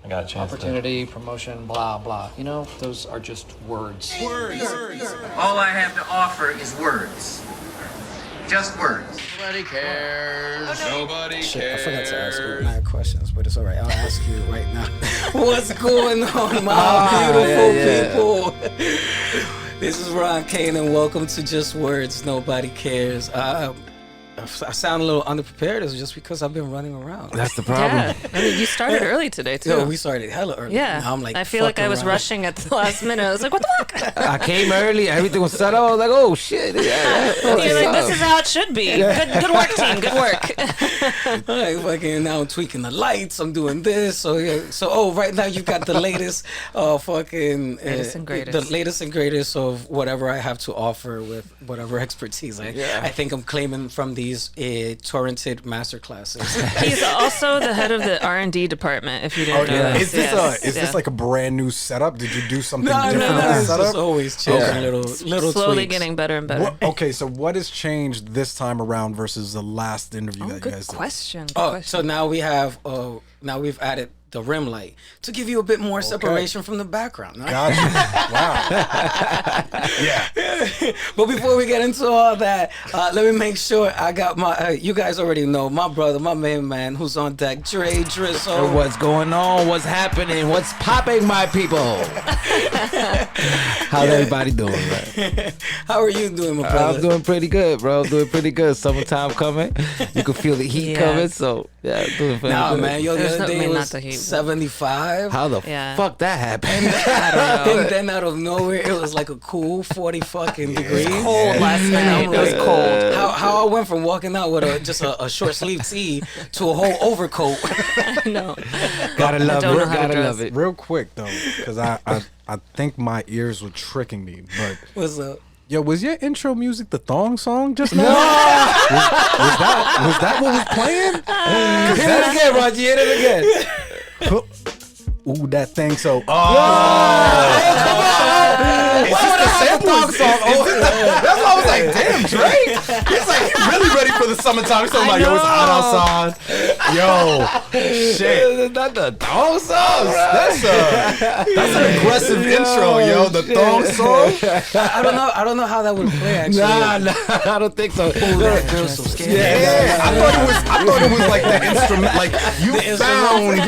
I got a chance. Opportunity, promotion, blah, blah. You know, those are just words. All I have to offer is words. Just words. Nobody cares. Nobody cares. I forgot to ask you 9 questions, but it's all right. I'll ask you right now. What's going on, my beautiful people? This is Ron Kane, and welcome to Just Words, Nobody Cares. I sound a little underprepared. It's just because I've been running around. That's the problem. Yeah, I mean, you started early today too. Yo, we started hella early. Yeah, now I'm like, I feel like I was rushing at the last minute. I was like, what the fuck? I came early. Everything was set up. I was like, oh shit. Yeah. You're like, this is how it should be. Good work, team. Good work. Like, fucking now I'm tweaking the lights. I'm doing this. So yeah. So right now you've got the latest, Latest and greatest. the latest and greatest of whatever I have to offer with whatever expertise. I think I'm claiming from these torrented masterclasses. He's also the head of the R&D department. If you didn't know that. Is this like a brand new setup? Did you do something different No. with the It's setup? just always changing little Slowly tweaks. getting better and better. Okay, so what has changed this time around versus the last interview that you Good guys did? question. So now we have we've added the rim light to give you a bit more separation from the background. Right? Gotcha. Wow. Yeah. But before we get into all that, let me make sure I got my. You guys already know my brother, my main man, who's on deck, Dre Drizzle. What's going on? What's happening? What's popping, my people? How's everybody doing, man? How are you doing, my brother? I'm doing pretty good, bro. Doing pretty good. Summertime coming. You can feel the heat coming. So, yeah, doing pretty Nah, good. man, yo, the There's other no- day I mean, it not was the heat. 75. How the fuck that happened? I don't know. And then out of nowhere, it was like a cool 40 fucking degrees. Cold last night. It was cold. How I went from walking out with just a short sleeve tee to a whole overcoat. No. Gotta love don't know it. how to Gotta dress. love it. Real quick though, because I think my ears were tricking me, but What's up? yo, was your intro music the thong song just now? was that what was playing? Hit it again, Roger. Hit it again. Ooh, that thing so. Come on. Is this the sample song? That's why I was like, damn, Drake. He's like, he's really ready for the summertime. He's talking about, yo, it's hot outside. Yo, shit. Is that the thong song? That's an aggressive intro, yo. The thong song. I don't know how that would play actually. Nah, I don't think so. That feels so scary. Yeah, I thought it was like the instrument. Like you found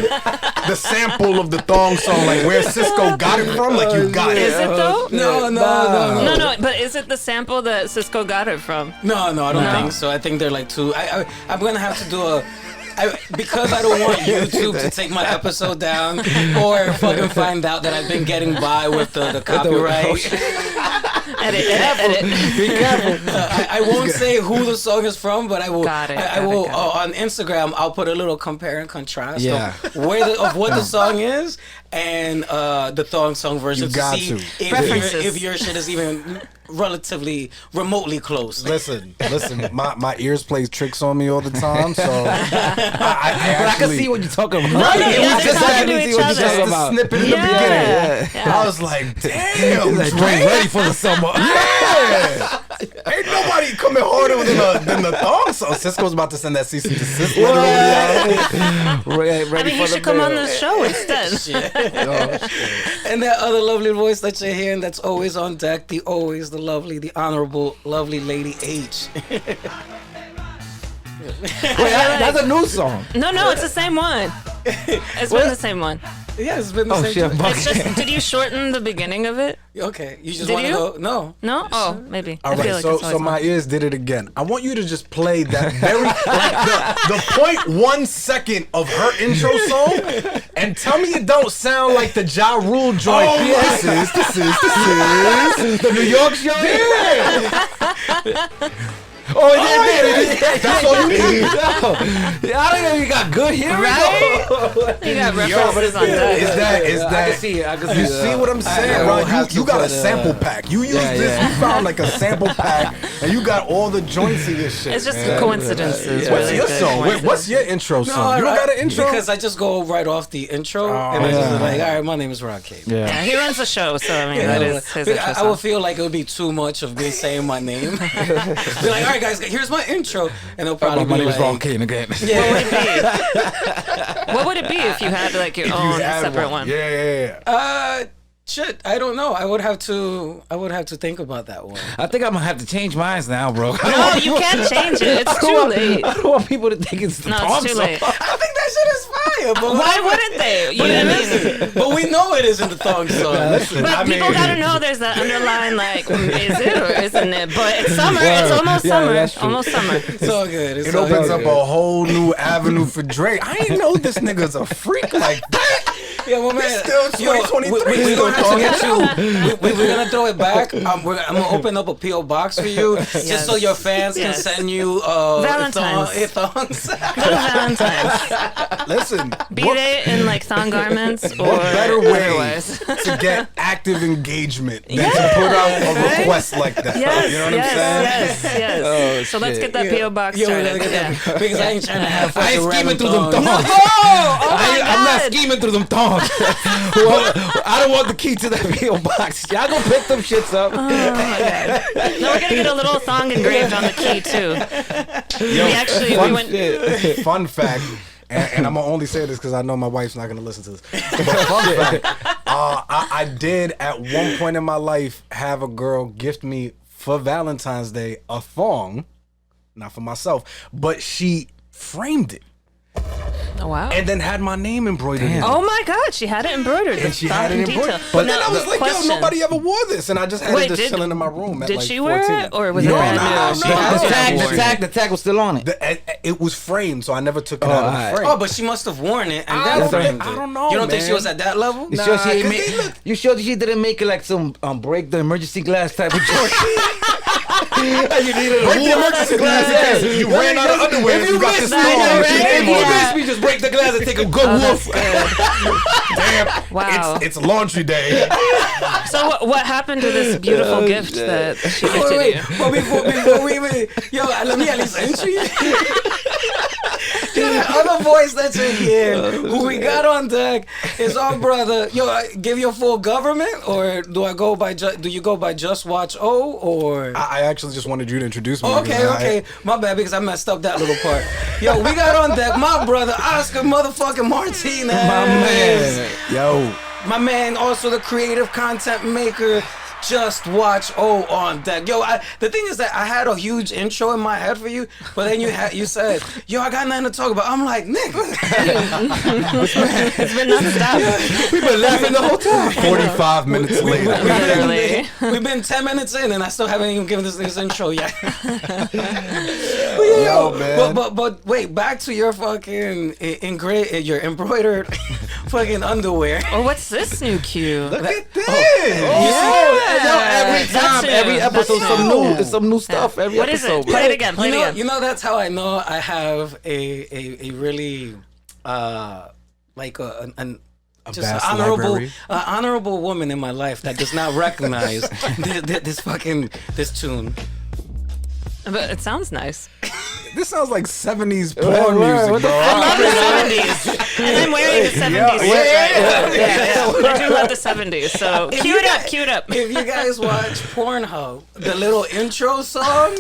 the sample of the thong song, like where Cisco got it from. Like you got Is it. it though? No. No, but is it the sample that Cisco got it from? No, I don't think so. I think they're like two. I'm gonna have to do because I don't want YouTube to take my episode down or fucking find out that I've been getting by with the copyright. Edit. Be careful. I won't say who the song is from, but I will. Got it, I got it, will got it. on Instagram. I'll put a little compare and contrast Yeah. of what the song is and the thong song version You got to see to. References. if your shit is even relatively remotely close. Listen. My ears play tricks on me all the time, so I But I can see what you're talking about. Right, it was just I talking to can see each what other. you're talking the about. snippet in the beginning. I was like, damn, Like, Drake. ready for the summer. Yeah. Ain't nobody coming harder than the thong song. Cisco's about to send that cease and desist letter over y'all. I mean, he should come on the show instead. And that other lovely voice that you're hearing that's always on deck, the always, the lovely, the honorable, lovely Lady H. That's a new song. No, it's the same one. It's been the same one. Yeah, it's been the Oh, same shit. time. It's just, did you shorten the beginning of it? Okay, you just Did want to you? go? No. No? Oh, maybe. All I feel right, like so it's always my on. ears did it again. I want you to just play that very like the 0.1 second of her intro song, and tell me it don't sound like the Ja Rule joint. This is The New York show? yeah. Oh, it did. That's all you need. I don't know if you got good hearing. Right? You got references on that. Is I that? can see it. I can see You it. see what I'm I saying, will bro? have You to got a put, sample pack. You used this. You found like a sample pack, and you got all the joints of this shit. It's just man. coincidences. What's really your good song? Wait, what's coincidences. your intro song? You don't got an intro? Because I just go right off the intro and I just like, all right, my name is Rocky. Yeah, he runs the show, so I mean, that is his intro I would song. feel like it would be too much of me saying my name. Be like, all right, guys, here's my intro, and they'll probably My be name is like, Ron Kane again. What would it be if you had like your own separate one? Yeah. Shit, I don't know. I would have to think about that one. I think I'm gonna have to change mine now, bro. No, you can't change it. It's too late. I don't want people to think it's the No, thong it's too song. lay. I think that shit is fire, but Why wouldn't they? You know what I mean? But we know it isn't the thong song. But people gotta know there's that underlying like, is it or isn't it? But it's summer. It's almost Yeah, summer. that's true. Almost summer. It's all good. It's It all opens good. up a whole new avenue for Drake. I didn't know this nigga's a freak like that. Yeah, well, man, Still 2023. we're gonna have to get you. We're gonna throw it back. I'm gonna open up a PO box for you, just so your fans can send you Valentine's. thongs. Little Valentine's. Listen, Be they in like thong garments or what better way otherwise. to get active engagement than to put out a request like that? Yes, You know what I'm saying? yes. Oh, So let's shit. get that PO box Yeah, we're started. gonna get that because I ain't trying to have. I ain't fucking scheming random through them thongs. thongs. I'm not God. scheming through them thongs. Well, I don't want the key to that PO box. Y'all go pick them shits up. No, we're gonna get a little thong engraved on the key too. We went. Fun fact, and I'm gonna only say this because I know my wife's not gonna listen to this. But fun fact, I did at one point in my life have a girl gift me for Valentine's Day a thong, not for myself, but she framed it Oh, wow. and then had my name embroidered. in it. Oh my God, she had it embroidered. And she Thong had it in embroidered. detail. But Now, then I was like, question. yo, nobody ever wore this. And I just had Wait, it just chilling in my room at did like she 14. wear it, or was it No, brand no, new? no, She no. had The it. The tag was still on it. It was framed, so I never took it Oh, out of alright. the frame. Oh, but she must have worn it and I then don't framed think- it. I don't know, You don't think she man. was at that level? You sure she ain't 'cause they make? look- You sure she didn't make it like some break the emergency glass type of joint? You needed Break the emergency glass in case you ran out of underwear. If You you got miss this me, thong. if you Yeah. miss me, just break the glass and take a good Oh, woof. that's good. Damn. Wow. It's laundry day. So what happened to this beautiful gift that she gifted Wait, you? but before we even, yo, let me at least intro you. Yo, that other voice that's in here, who we got on deck, is our brother. Yo, give your full government, or do I go by? Do you go by Just Watch O, or? I actually just wanted you to introduce me. Oh, okay, because okay. My bad, because I messed up that little part. Yo, we got on deck my brother, Oscar motherfucking Martinez. My man. Yo. My man, also the creative content maker. Just Watch O on deck. Yo, the thing is that I had a huge intro in my head for you, but then you said, yo, I got nothing to talk about. I'm like, nigga. It's been nonstop. We've been laughing the whole time. 45 minutes later. Literally. We've been 10 minutes in and I still haven't even given this intro yet. Yo, man. But wait, back to your fucking your embroidered fucking underwear. Oh, what's this new cue? Look at this. Every time, That's every new. episode, That's some new. new, it's some new stuff. Every What is it? episode. Play it again. Play it again. You know, that's how I know I have a really like an just an vast honorable library. honorable woman in my life that does not recognize this tune. But it sounds nice. This sounds like 70s Word, porn word. music, What the bro. I love the 70s. And I'm wearing the 70s shirt right now. Yeah. I do love the 70s. So If cue you it up, got- cue it up. If you guys watch Pornhub, the little intro song,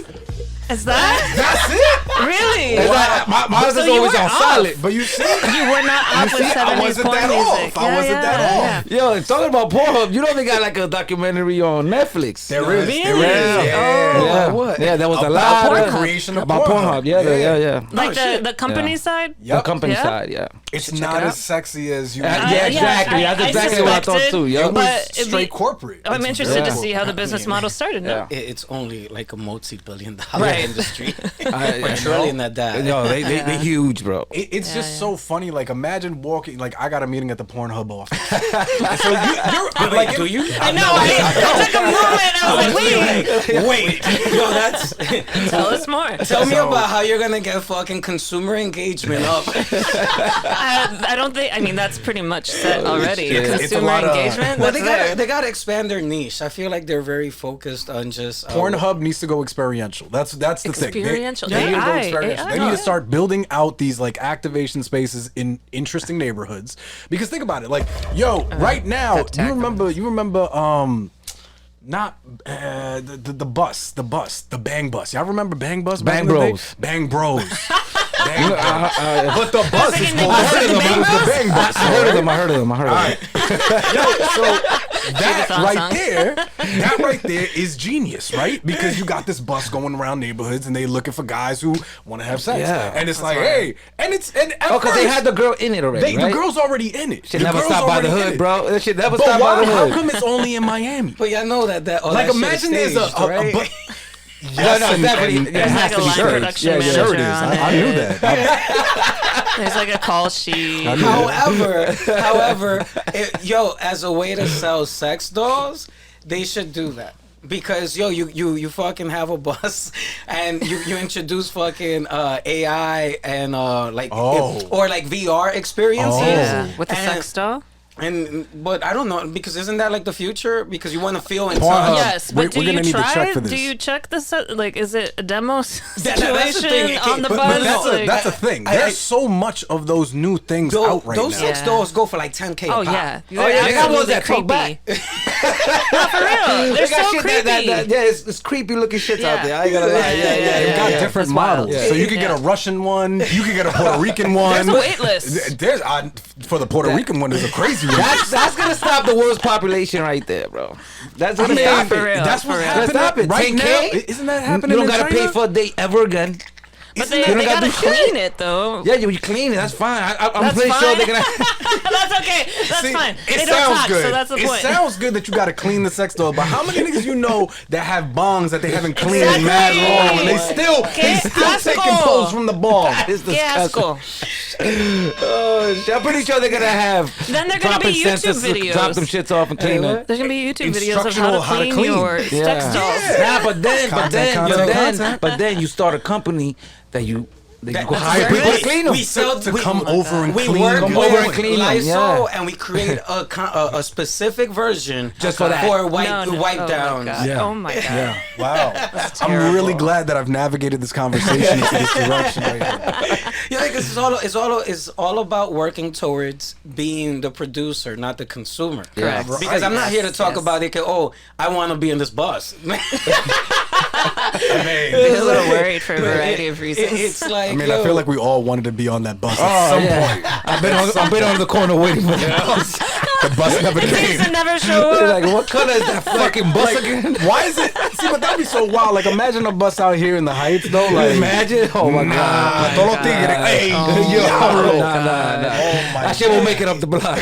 Is that That's it? really? Mine So is you always were on off. silent. But you see, You were not up with see, I 70s wasn't porn that music. off. I wasn't that off. Yo, talking about Pornhub, you know they got like a documentary on Netflix. There is. Really? There is. Yeah. yeah, what? Yeah, there was a About lot porn of creation of about Pornhub. Pornhub. Yeah. Like shit. the company Yeah. side? The company Yeah. side, yeah. It's check not it as out. sexy as you. Yeah, exactly. That's exactly what I thought suspected, too, yeah. It was But it'd straight be- corporate. I'm It's interested to Yeah. see how the business model started. No? Yeah. It's only like a multi-billion-dollar Right. industry. I Or trillion at that. Yo, they huge, bro. It's just yeah. so funny. Like, imagine walking. Like, I got a meeting at the Pornhub office. So you're like, do you? I know. I took a moment. I was like, wait, Yo, that's. tell us more. Tell me about how you're gonna get fucking consumer engagement up. I don't think. I mean, that's pretty much set already. shit. It's a Consumer lot of- engagement. Well, That's they there. gotta expand their niche. I feel like they're very focused on just Pornhub needs to go experiential. That's the thing. Experiential. They need to go AI. experiential. They need to start building out these like activation spaces in interesting neighborhoods. Because think about it, like, yo, right now, Pep talk. you remember not the bus, the Bang Bus. Y'all remember Bang Bus? Bang back in the day? Bros. Bang Bros. Bang Bros. But the bus is thinking called I heard of them. the Bang Bus. I heard of them. I heard of them. Yo, so that thong right song. there is genius, right? Because you got this bus going around neighborhoods and they looking for guys who want to have sex. Yeah. And it's like, hey, and at Oh, because they first, had the girl in it already, right? the girl's already in it. Shit The never girl's stopped by the already in hood, it. bro. That shit never But stopped by why? the How hood. come it's only in Miami? But y'all know that all Like that shit imagine is there's staged, right? No, it's definitely. It There's has like a to be line staged. production Yeah, yeah. manager Sure it is. on I it. knew that. There's like a call sheet. However, as a way to sell sex dolls, they should do that. Because you fucking have a bus and you introduce fucking AI and or like VR experiences. Yeah, with the And- sex doll. But I don't know, because isn't that like the future? Because you want to feel in Pornhub. touch. Yes, we're but do gonna you need to try? check for this. Do you check this? Like, is it a demo situation that's the thing. It on the can't- bus? but that's Like- That's a thing. I- There's so much of those new things out right Those now. sex Yeah. dolls go for like 10K. Oh a pop. yeah, Oh, yeah, they got ones that creepy. talk back. No, for real, they're They got so shit creepy. yeah, it's creepy looking shit out Yeah. there. I ain't gonna lie. Yeah, They've got different That's wild. models, Yeah. so you could get a Russian one, you could get a Puerto Rican one. There's a wait list. There's for the Puerto Rican one, there's a crazy one. That's gonna stop the world's population right there, bro. That's gonna Yeah, stop for it. real. That's what's Let's happening stop it. right 10K? now. Isn't that You happening? don't in gotta China? pay for a date ever again. But they, You don't they gotta gotta do shit. clean it though. Yeah, you clean it. That's fine. I'm That's pretty sure fine. they're gonna. That's okay. That's See, fine. It They don't sounds talk, good. so that's the It point. sounds good that you got to clean the sex doll, but how many niggas you know that have bongs that they haven't cleaned in mad Exactly. long, and they still Qué taking asco. pulls from the ball? It's Qué disgusting. asco. Oh, shit. I'm pretty sure they're gonna have. Then they're gonna be dropping YouTube sensors to Drop them videos. shits off and clean them. There's gonna be YouTube videos of Instructional how to clean your Yeah. sex dolls. Nah, Content. but then you start a company that you That- go that's hire very people to good. clean them. We sell To come over and we clean work them. Come over and with clean them, Lysol, yeah. and we create a specific version Just for that. for wipe No, no. wipe Oh my downs. God. Yeah. Oh my god. Yeah, wow. I'm terrible. really glad that I've navigated this conversation into this direction right now. Yeah, because it's all about working towards being the producer, not the consumer. Correct. Because I'm not here to talk Yes. about it. Oh, I want to be in this bus. They're a little worried for a variety of reasons. It's like I mean, I feel like we all wanted to be on that bus at Oh, some yeah. point. I've been on the corner waiting for the bus. The bus never It seems to came. never show They're up. like, what color is that fucking bus again? Why is it? See, but that'd be so wild. Like, imagine a bus out here in the Heights, though. Like, Imagine. Oh my god. Todos los tigres. Hey, yo. Nah. Oh my That shit won't make it up the block.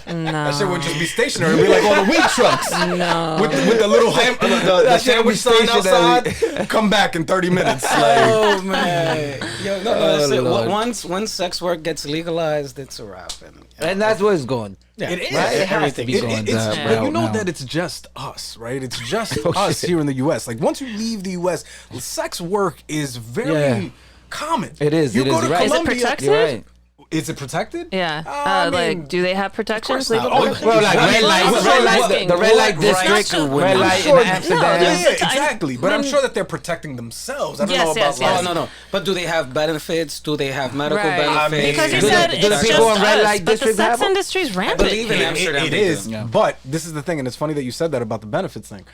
That shit would just be stationary. It'd be like all the weed trucks. No. With the little the That shit would sandwich be sign stationary. outside. Come back in 30 minutes. Like, oh man, yo, no, that's it. Lord. Once sex work gets legalized, it's a wrap. And that's where it's going. Yeah, it is. Right? It has to Everything be is going it's, that but you route know now. that it's just us, right? It's just Oh, us shit. here in the U.S. Like, once you leave the U.S., sex work is very Yeah. common. It is, You it go is, to right. Is it Colombia. protected? You're right. Is it protected? Yeah. I mean, Like, do they have protections? course not. Legal Oh, protections? Well, like red light, That's what red I'm light, asking. the red light What district, rights do women red have? light in Sure, Amsterdam. no, Yeah, there's- exactly. But I'm sure that they're protecting themselves. I don't Yes, know about yes, yes. Oh no. But do they have benefits? Do they have medical Right. benefits? Because you Do the- said do the it's people just in red us, light but the district have sex them? industry's I rampant. believe in Amsterdam. It they is, do. but this is the thing, and it's funny that you said that about the benefits thing.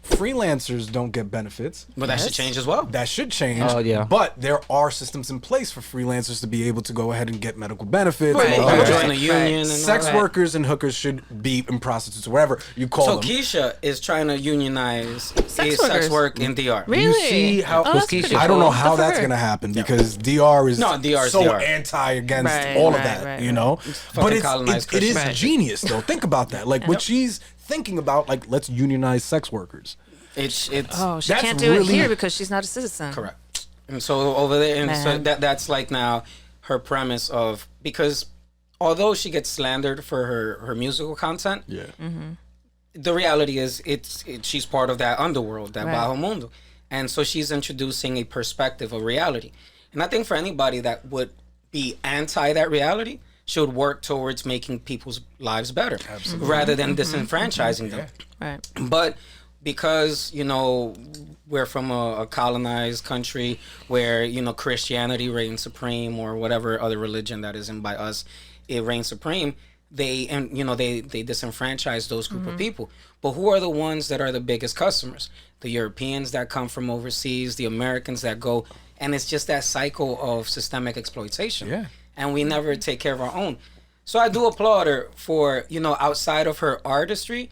Freelancers don't get benefits. But that should change as well. That should change. Oh, yeah. But there are systems in place for freelancers to be able to go ahead and get medical benefits. Right. and all You that. join a union and all Sex that. workers and hookers should be in prostitutes or whatever you call them. Tokischa is trying to unionize sex workers. work in DR. Really? You see how Oh, that's pretty I don't know cool. how Good for that's her. gonna happen because DR is No, DR is so DR. anti against Right, all of right, that, right, you right. know. But fucking it colonized is Christians. genius though. Think about that. Like what she's thinking about, like let's unionize sex workers. It's Oh, she That's can't do it really- here because she's not a citizen. correct. And so over there, and so Man. that's like now her premise of, because although she gets slandered for her musical content, Yeah. the reality is she's part of that underworld, that Right. bajo mundo, and so she's introducing a perspective of reality. And I think for anybody that would be anti that reality should work towards making people's lives better, rather than disenfranchising them. Right. But because we're from a colonized country where Christianity reigns supreme, or whatever other religion that isn't by us, it reigns supreme. and they disenfranchise those group of people. But who are the ones that are the biggest customers? The Europeans that come from overseas, the Americans that go, and it's just that cycle of systemic exploitation. Yeah. And we never take care of our own. So I do applaud her for, outside of her artistry,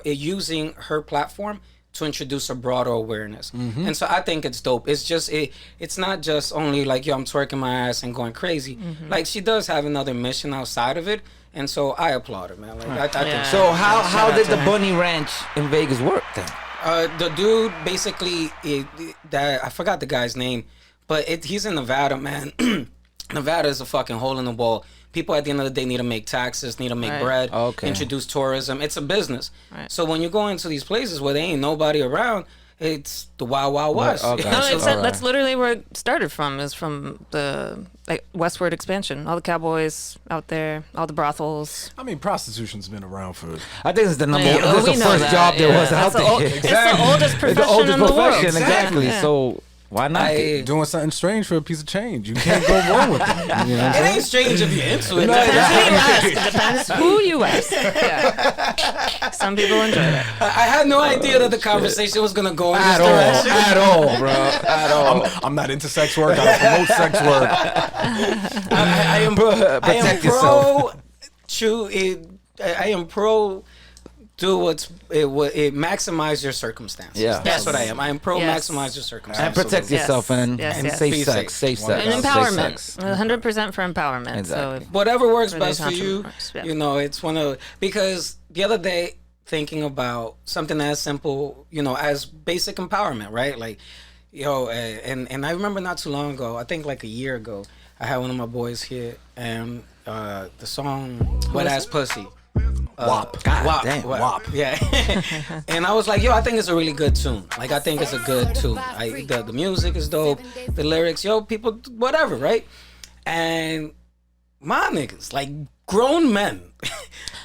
using her platform to introduce a broader awareness. And so I think it's dope. It's just it's not just only like, yo, I'm twerking my ass and going crazy. Like, she does have another mission outside of it, and so I applaud her, man. Like, I think So how did the Bunny Ranch in Vegas work then? the dude basically that I forgot the guy's name, but he's in Nevada, man. Nevada is a fucking hole in the wall. People at the end of the day need to make taxes, need to make bread, introduce tourism. It's a business. Right. So when you go into these places where there ain't nobody around, it's the wild, wild west. No, that's literally where it started from, is from the westward expansion. All the cowboys out there, all the brothels. I mean, prostitution's been around for... I think it's the number one. It's the first job there was out there. It's the oldest profession in the world. Exactly. Yeah. So... why not? Doing something strange for a piece of change. You can't go wrong with it. You know it ain't strange if you're into it. It depends who you ask. Yeah. Some people enjoy it. I had no idea that the conversation was going to go in this direction. At all, bro. At all. I'm not into sex work. I don't promote sex work. I am pro... I am pro... do it maximize your circumstances. Yeah. That's what I am. I am pro maximize your circumstances. And protect yourself and safe sex. Safe sex. And empowerment. 100% for empowerment. Exactly. So whatever works best for you, it's one of... Because the other day, thinking about something as simple, as basic empowerment, right? Like, and I remember not too long ago, I think like a year ago, I had one of my boys here, and the song Wet Ass Pussy. WAP. WAP. Damn. WAP. Yeah. And I was like, I think it's a really good tune. Like, I think it's a good tune. The music is dope. The lyrics, people, whatever, right? And my niggas, like grown men,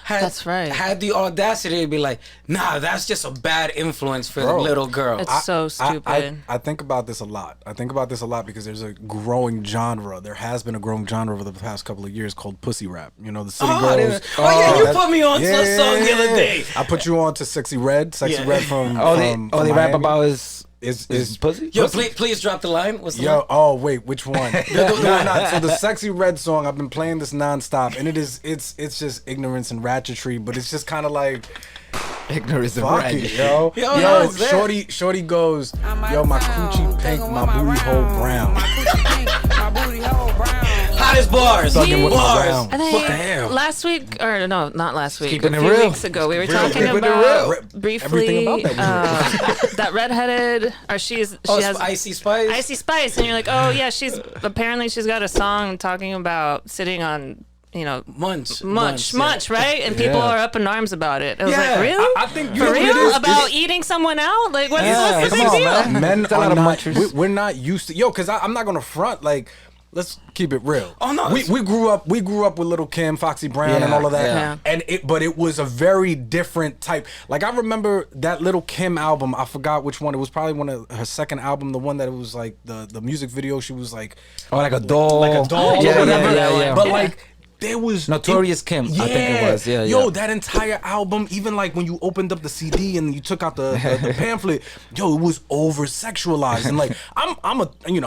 had the audacity to be like, nah, that's just a bad influence for the little girl. It's so stupid. I think about this a lot. Because there's a growing genre. There has been a growing genre over the past couple of years called pussy rap. The city girls. You put me on to a song the other day. I put you on to Sexy Red. Sexy Red from they rap about is pussy? Yo, please drop the line. What's the line? Oh wait, which one? So the Sexy Red song, I've been playing this nonstop, and it's just ignorance and ratchetry, but it's just kind of like ignorance and fuck ratchet. it, yo. Shorty goes, yo, my coochie pink, my booty hole brown. Hottest bars. Bars. I think last week, or no, not last week, Keeping a it few real. weeks ago, we were talking Keeping it about real. briefly Everything about that redheaded, or she has Icy Spice. Icy Spice, and you're like, oh yeah, she's got a song talking about sitting on, Munch, right? And people are up in arms about it. I was like, really? I think For real? About eating someone out? Like, what's the big deal? Men are not, we're not used to, because I'm not gonna front, like, let's keep it real. Oh no, we grew up with Little Kim, Foxy Brown, and all of that. Yeah. And it was a very different type. Like, I remember that Little Kim album. I forgot which one. It was probably one of her second album. The one that it was like the music video. She was like, like a doll. like a doll. Yeah. But like, there was Notorious Kim, I think it was. Yeah. That entire album, even like when you opened up the CD and you took out the pamphlet, it was over sexualized. And like, I'm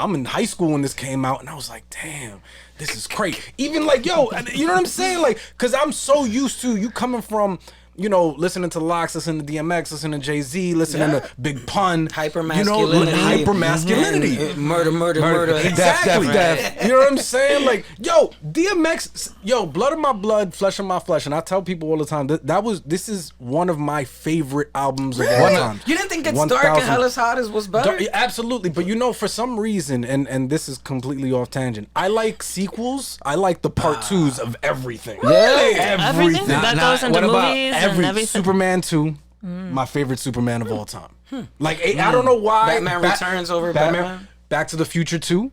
in high school when this came out, and I was like, damn, this is crazy. Even like, you know what I'm saying? Like, cause I'm so used to you coming from, listening to Lox, listening to DMX, listening to Jay-Z, listening to Big Pun. Hypermasculinity. Hypermasculinity. Murder. Exactly. Death. You know what I'm saying? Like, DMX, blood of my blood, flesh of my flesh. And I tell people all the time, this is one of my favorite albums of all time. You didn't think It's Dark and Hell is Hot was better? Absolutely. But for some reason, and this is completely off tangent, I like sequels. I like the part twos of everything. Really? Everything? That goes into movies? Every Superman 2, my favorite Superman of all time. Like, I don't know why. Batman Returns over Batman? Back to the Future 2.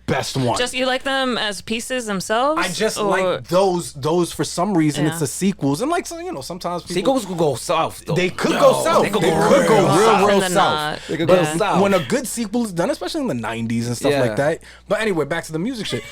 Best one. Just you like them as pieces themselves? I just or- like those for some reason. Yeah. It's the sequels, and like, so you know, sometimes people, Sequels could go south, though. they could go south. They could go real Often south. than not. They could But go south. when a good sequel is done, especially in the 90s and stuff Yeah. like that. But anyway, back to the music shit.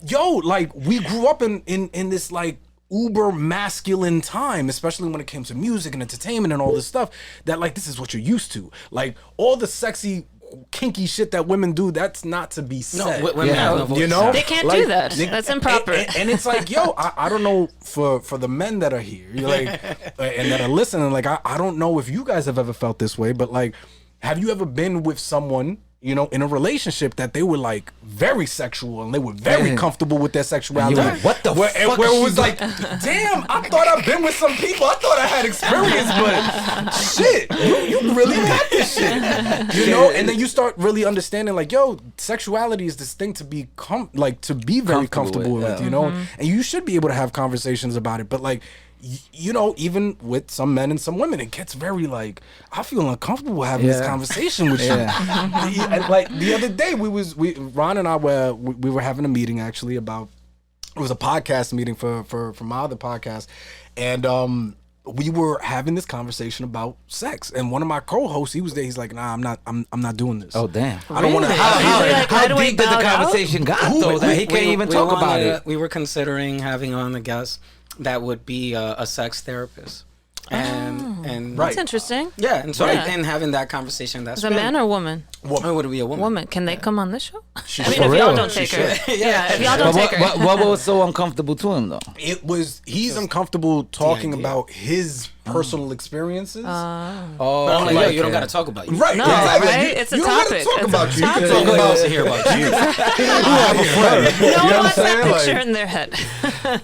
Yo, like, we grew up in this like uber masculine time, especially when it came to music and entertainment and all this stuff, that like this is what you're used to. Like all the sexy kinky shit that women do, that's not to be said. women have no voice. You know? They can't Like, do that. That's improper. And it's like, yo, I don't know for the men that are here, you're like, and that are listening, like, I don't know if you guys have ever felt this way, but like, have you ever been with someone, you know, in a relationship that they were like very sexual and they were very comfortable with their sexuality? And you're like, what the where, fuck where is it she was like, damn, I thought I've been with some people. I thought I had experience, but shit, you really got this shit. You know? And then you start really understanding, like, yo, sexuality is this thing to be to be very comfortable with, you know? And you should be able to have conversations about it. But like, you know, even with some men and some women, it gets very like, I feel uncomfortable having this conversation with you. And like the other day, Ron and I were having a meeting actually about, it was a podcast meeting for my other podcast, and we were having this conversation about sex. And one of my co-hosts, he was there. He's like, nah, I'm not doing this. Oh, damn. I don't want to. Really? How do we deep did the bow out? conversation got, though, that he can't even talk about it? We were considering having on a guest that would be a sex therapist. And That's interesting. yeah, and so Right. and having that conversation, that's Is it a man or a woman? or would it be a woman? Woman. Can they come on this show? I mean, for if y'all real. don't take her. Yeah, if y'all But don't take her. what was so uncomfortable to him, though? He's uncomfortable talking idea. about his personal experiences. But I'm like, yo, you don't got to talk about you. Right, No, exactly. right? It's a you don't topic. gotta talk It's about a you. You can topic. talk Nobody about wants to hear about you. I have a friend. No You know one what I'm wants that saying? picture Like, in their head.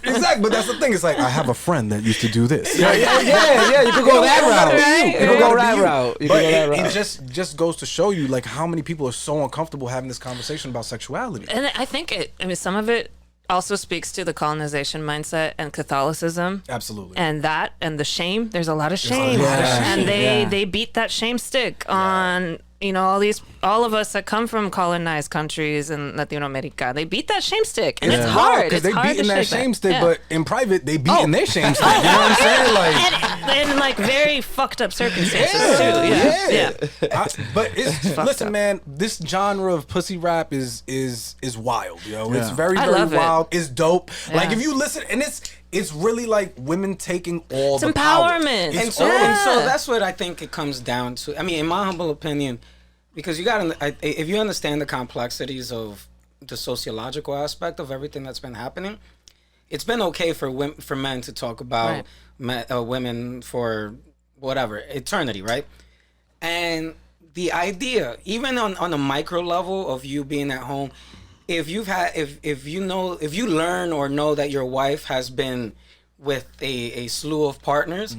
exactly, but that's the thing. It's like, I have a friend that used to do this. Yeah, you could go that route. Right, You could go that You. route. You could But go that it route. just goes to show you like how many people are so uncomfortable having this conversation about sexuality. And I think some of it also speaks to the colonization mindset and Catholicism. Absolutely. And the shame. There's a lot of shame. lot of And shame. they beat that shame stick on, you know, all of us that come from colonized countries and Latino America. They beat that shame stick. And it's hard. because It's they hard beating to that shake shame stick, Yeah. but in private they beating their shame stick. You know what I'm saying? Like, in like very fucked up circumstances too. Yeah. but listen, man, this genre of pussy rap is wild, yo. It's very, I very love it. wild. It's dope. Like Yeah. if you listen, and it's really like women taking all It's the empowerment. power. And so, that's what I think it comes down to. I mean, in my humble opinion, because you got to, if you understand the complexities of the sociological aspect of everything that's been happening, it's been okay for men to talk about women for whatever eternity, right? And the idea, even on a micro level of you being at home, if you learn or know that your wife has been with a slew of partners,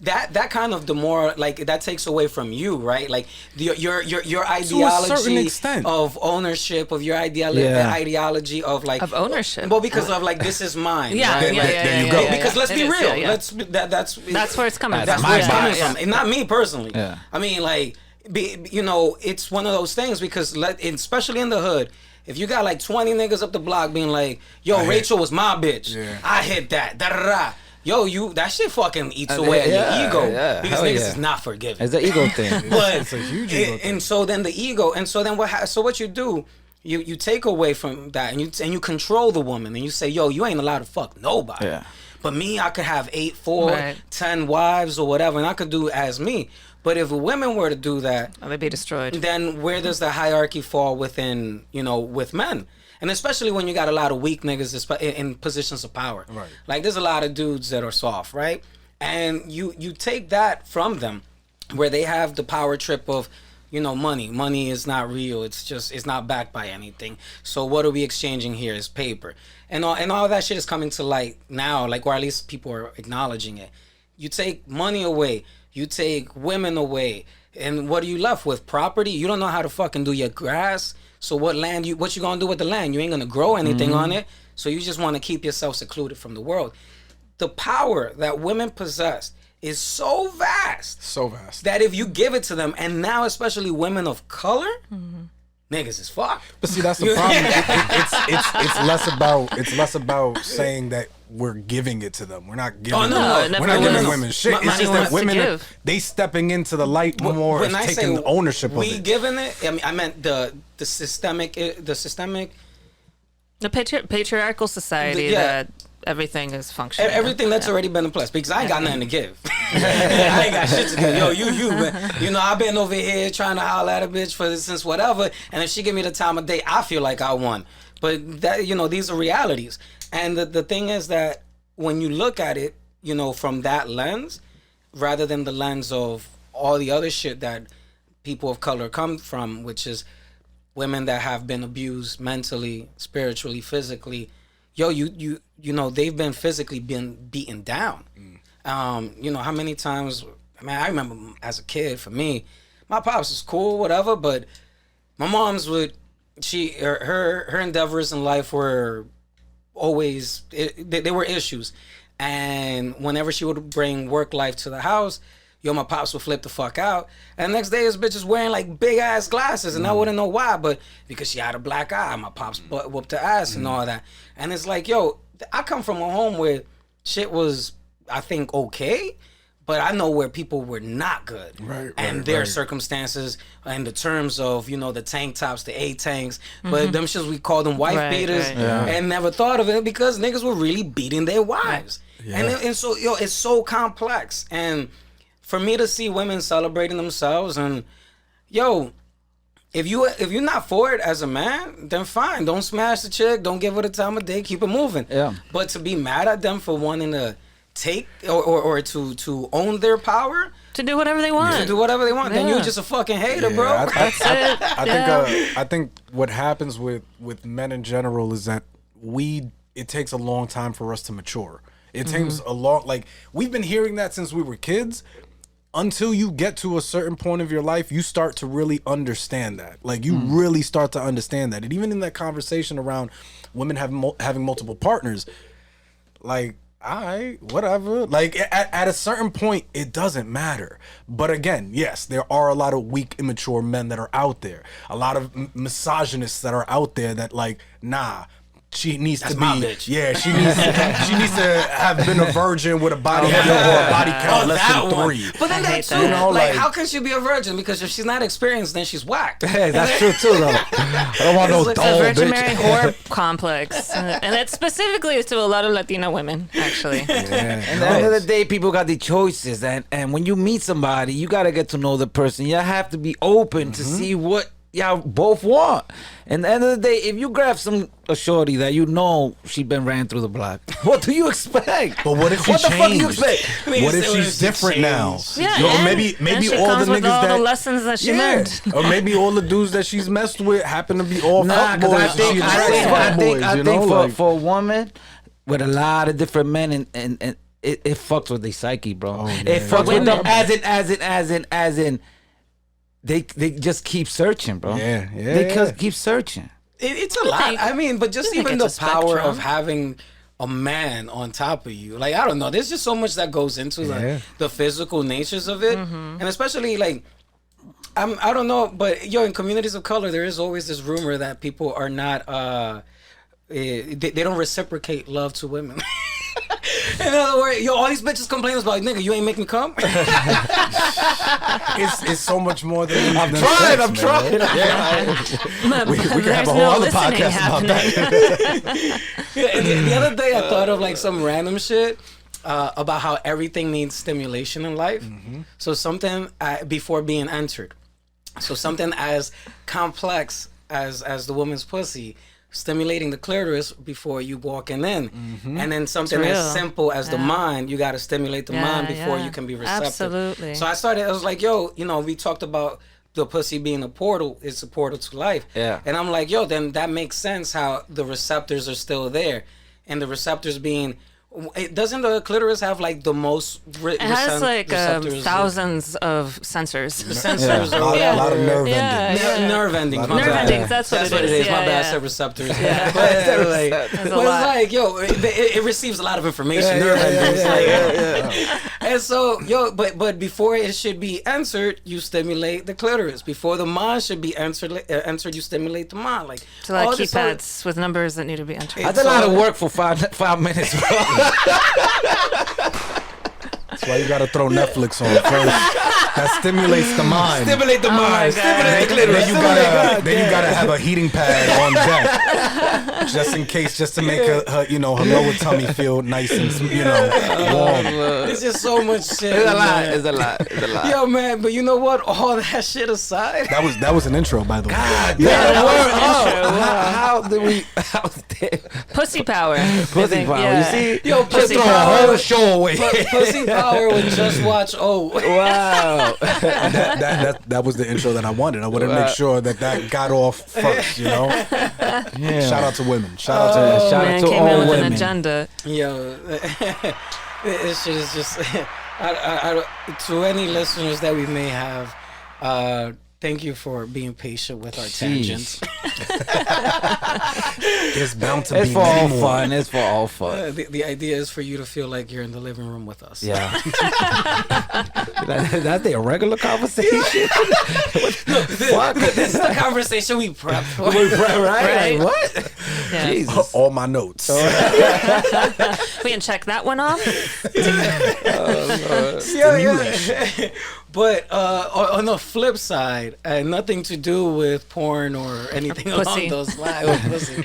that kind of that takes away from you, right? Like your ideology extent. of ownership, of your ideology of like Of ownership. Well, because of like this is mine. Yeah, right? yeah, Like, yeah, there you yeah, go. yeah, because yeah. let's It be is, real. yeah, yeah. That's where it's coming from. That's my where it's body. coming Yeah. from, and not me personally. Yeah. I mean, like, it's one of those things because, especially in the hood, if you got like 20 niggas up the block being like, "Yo, Rachel was my bitch. Yeah. I hit that." Da da da. Yo, that shit fucking eats away at your ego because hell niggas yeah. is not forgiving. It's an ego thing. But It's a huge ego thing. and so then the ego, and so then what you do? You take away from that, and you control the woman, and you say, "Yo, you ain't allowed to fuck nobody." Yeah. But me, I could have 8, 4, Right. 10 wives or whatever, and I could do as me. But if women were to do that, They'd be destroyed. then where does the hierarchy fall within, with men? And especially when you got a lot of weak niggas in positions of power. Right. Like there's a lot of dudes that are soft, right? And you take that from them where they have the power trip of, money. Money is not real. It's not backed by anything. So what are we exchanging here is paper. And all that shit is coming to light now, like, or at least people are acknowledging it. You take money away, you take women away, and what are you left with? Property? You don't know how to fucking do your grass. So what you gonna do with the land? You ain't gonna grow anything on it. So you just want to keep yourself secluded from the world. The power that women possess is so vast. So vast. That if you give it to them, and now especially women of color, niggas is fucked. But see, that's the problem. It's less about saying that we're giving it to them. We're not giving. Oh, no, we're not no. giving women shit. It's just that women they stepping into the light more, When I taking say ownership of we it. giving it, I mean, I meant the systemic. The patriarchal society that everything is functioning. Everything that's already been in place, because I ain't got nothing to give. I ain't got shit to give. Yo, you, man. You know, I've been over here trying to holler at a bitch since whatever, and if she give me the time of day, I feel like I won. But that, you know, these are realities. And the thing is that when you look at it, you know, from that lens, rather than the lens of all the other shit that people of color come from, which is women that have been abused mentally, spiritually, physically, you know, they've been physically been beaten down. You know, how many times, I mean, I remember as a kid, for me, my pops was cool, whatever, but my mom's her endeavors in life were always, they were issues. And whenever she would bring work life to the house, my pops would flip the fuck out. And the next day, this bitch is wearing like big ass glasses, and I wouldn't know why, but because she had a black eye, my pops whooped her ass and all that. And it's like, I come from a home where shit was, I think, okay, but I know where people were not good. And their circumstances in the terms of, you know, the tank tops, the A-tanks, but them shits, we call them wife beaters, and never thought of it because niggas were really beating their wives. And so, it's so complex. And for me to see women celebrating themselves, and if you're not for it as a man, then fine. Don't smash the chick. Don't give her the time of day. Keep it moving. Yeah. But to be mad at them for wanting to take or to own their power, to do whatever they want, then you're just a fucking hater, bro. That's it. I think what happens with men in general is that it takes a long time for us to mature. It takes a long, like, we've been hearing that since we were kids. Until you get to a certain point of your life, you start to really understand that. Like, you really start to understand that. And even in that conversation around women having multiple partners, like, all right, whatever. Like, at a certain point, it doesn't matter. But again, yes, there are a lot of weak, immature men that are out there. A lot of misogynists that are out there that, like, nah, she needs to be, bitch. Yeah, she needs to have been a virgin with a body count or a body count less than 3. But then that too, like, how can she be a virgin? Because if she's not experienced, then she's whacked. Hey, that's true too, though. I don't want no It's dull a Virgin bitch. Mary whore complex, and it specifically is to a lot of Latina women, actually. And at the end of the day, people got the choices, and when you meet somebody, you gotta get to know the person. You have to be open to see what y'all both want. And at the end of the day, if you grab a shorty that you know she been ran through the block, what do you expect? But what if she changed? What the fuck do you expect? What if she's different now? Yeah, or maybe she all comes the with niggas all that the lessons that she learned. or maybe all the dudes that she's messed with happen to be all fuckboys. I think for a woman with a lot of different men and it fucks with their psyche, bro. It fucks with them as in they just keep searching, bro. They keep searching. It's a lot. I mean, but just even the power of having a man on top of you. Like, I don't know. There's just so much that goes into the physical natures of it. And especially, like, I don't know, but in communities of color, there is always this rumor that people are not, they don't reciprocate love to women. In other words, all these bitches complain about, nigga, you ain't make me come. It's so much more than I'm trying. We could have a whole other podcast about that. The other day, I thought of like some random shit about how everything needs stimulation in life. So something before being entered. So something as complex as the woman's pussy, stimulating the clitoris before you walking in, and then something as simple as the mind, you got to stimulate the mind before you can be receptive. Absolutely. So I was like, we talked about the pussy being a portal. It's a portal to life. Yeah. And I'm like, then that makes sense how the receptors are still there, and the receptors being. Doesn't the clitoris have like the most? It has like thousands of sensors. Sensors, a lot of nerve endings. Nerve endings. Nerve endings. That's what it is. My bad. I said receptors. But it's like, it receives a lot of information. Nerve endings. And so, but before it should be answered, you stimulate the clitoris. Before the mind should be answered, you stimulate the mind. Like It's a lot all of this keypads with numbers that need to be entered. That's a lot of work for 5 minutes, bro. That's why you gotta throw Netflix on first. That stimulates the mind. Stimulate the mind. Stimulate the clitoris. Then you gotta have a heating pad on deck, just in case, just to make her lower tummy feel nice and warm. It's just so much shit. It's a lot. man. It's a lot. It's a lot. Yo, man, but you know what? All that shit aside, That was an intro, by the way. How did we? Pussy power. Pussy power. Yeah. You see? yo, Just pussy throw a power. whole show away. Pussy power with Just Watch O. Wow. That was the intro that I wanted. I wanted to make sure that got off first. Yeah. Shout out to women. Shout out to Oh, Shout out man, to came all in with women. an agenda. Yo, this shit is just. To any listeners that we may have, thank you for being patient with our tangents. It's bound to It's be for all many more. fun. It's for all fun. The idea is for you to feel like you're in the living room with us. Yeah. That's the regular conversation. This is the conversation we prep for. Right? Like, what? Yeah. Jesus. All my notes. We can check that one off. Yeah. But on the flip side, nothing to do with porn or anything along Pussy. those lines. Pussy.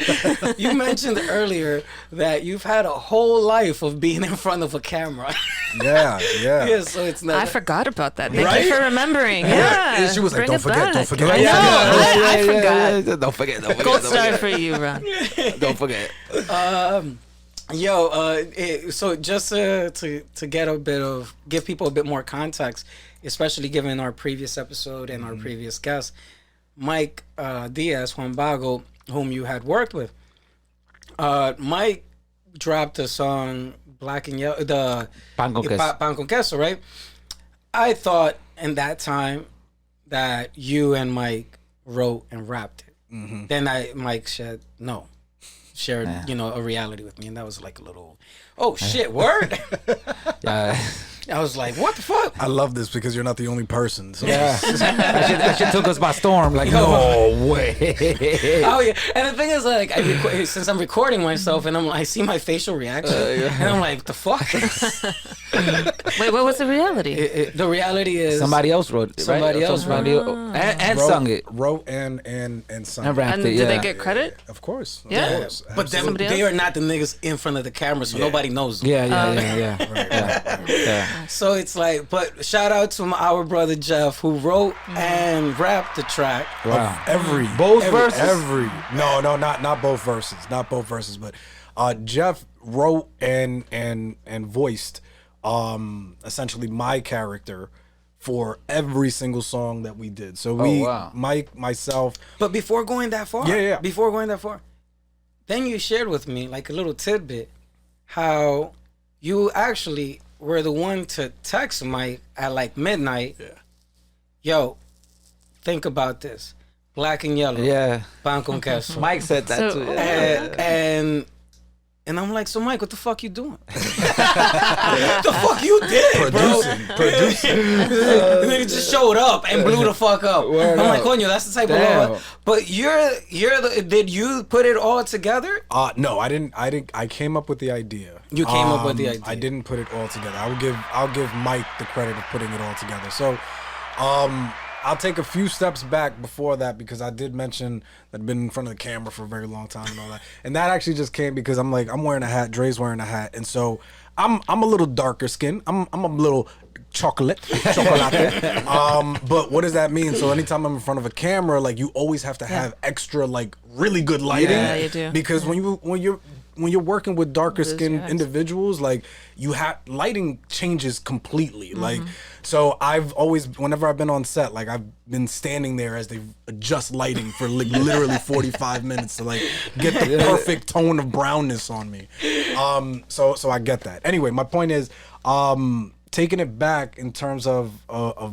You mentioned earlier that you've had a whole life of being in front of a camera. Yeah. Yeah, so it's not. I forgot about that. Thank Right? you for remembering. Yeah. And she was like, Bring don't it forget, back. don't forget. I don't know. forget. I forgot. Yeah. Don't forget. Don't forget. Gold don't star forget. for you, Ron. Don't forget. So just to give people a bit more context, especially given our previous episode and our previous guest, Mike Diaz, Juan Bago, whom you had worked with. Mike dropped the song Black and Yellow, the Pan con queso. Pan con queso, right? I thought in that time that you and Mike wrote and rapped it. Then Mike shared a reality with me, and that was like a little, oh shit, word. I was like, what the fuck? I love this because you're not the only person. So Yeah. that shit took us by storm. Like, no way. Oh yeah, and the thing is, like, since I'm recording myself, and I see my facial reaction, and I'm like, what the fuck? Wait, what was the reality? The reality is Somebody else wrote it. Somebody right? else Somebody and sung it. Wrote and sung. And rapped And it. did Yeah. they get credit? Of course. Yeah. Of course. But then Somebody they else? are not the niggas in front of the camera, so nobody knows them. Yeah. Right. Yeah. So it's like, but shout out to our brother Jeff, who wrote and rapped the track. Wow. Both verses? No, not both verses. Not both verses, but Jeff wrote and voiced essentially my character for every single song that we did. So wow. Mike, myself. But before going that far, then you shared with me like a little tidbit how you actually were the one to text Mike at like midnight. Yeah. Yo, think about this. Black and yellow. Yeah. Pan con queso. Mike said that So- too. Yeah. And I'm like, so Mike, what the fuck you doing? What the fuck you did, bro? Producing. And then he just showed up and blew the fuck up. I'm like, coño, that's the type Damn. of love. But did you put it all together? No, I didn't. I came up with the idea. You came up with the idea. I didn't put it all together. I'll give Mike the credit of putting it all together. So, I'll take a few steps back before that because I did mention that I've been in front of the camera for a very long time and all that. And that actually just came because I'm wearing a hat, Dre's wearing a hat, and so I'm a little darker skinned. I'm a little chocolate. But what does that mean? So anytime I'm in front of a camera, like, you always have to have extra, like, really good lighting. Yeah, you do. Because when you're working with darker Lose skinned your eyes. individuals, like, you have lighting changes completely. Mm-hmm. Like, so I've always, whenever I've been on set, like, I've been standing there as they adjust lighting for like literally 45 minutes to like get the perfect tone of brownness on me. So I get that. Anyway, my point is, taking it back in terms of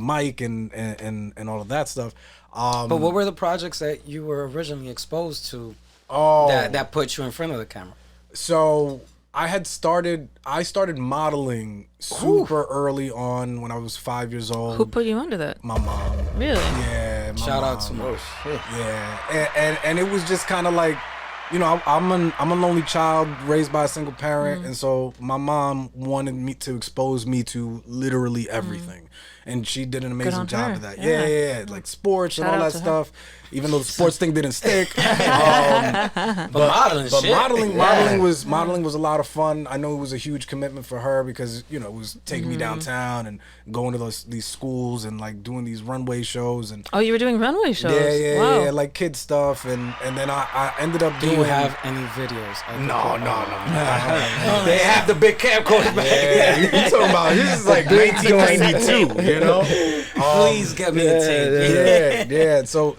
Mike and all of that stuff. But what were the projects that you were originally exposed to Oh, that put you in front of the camera? so I started modeling super early on when I was 5 years old. Who put you under that? My mom. Really? Yeah. My Shout out mom. to my shit. Yeah, and it was just kind of like, you know, I'm a lonely child raised by a single parent, and so my mom wanted me to expose me to literally everything, and she did an amazing on job her. of that. Yeah. Yeah, like sports Shout and all out that to her. stuff. Even though the sports thing didn't stick, But modeling but shit. modeling was a lot of fun. I know it was a huge commitment for her because, you know, it was taking me downtown and going to these schools and like doing these runway shows and Oh, you were doing runway shows. yeah, Wow. yeah, like kid stuff, and then I ended up Do doing. you have any videos? No. They have the big camcorder back. Yeah, you talking about this is like 1992, you know? Please get me the tape. Yeah. So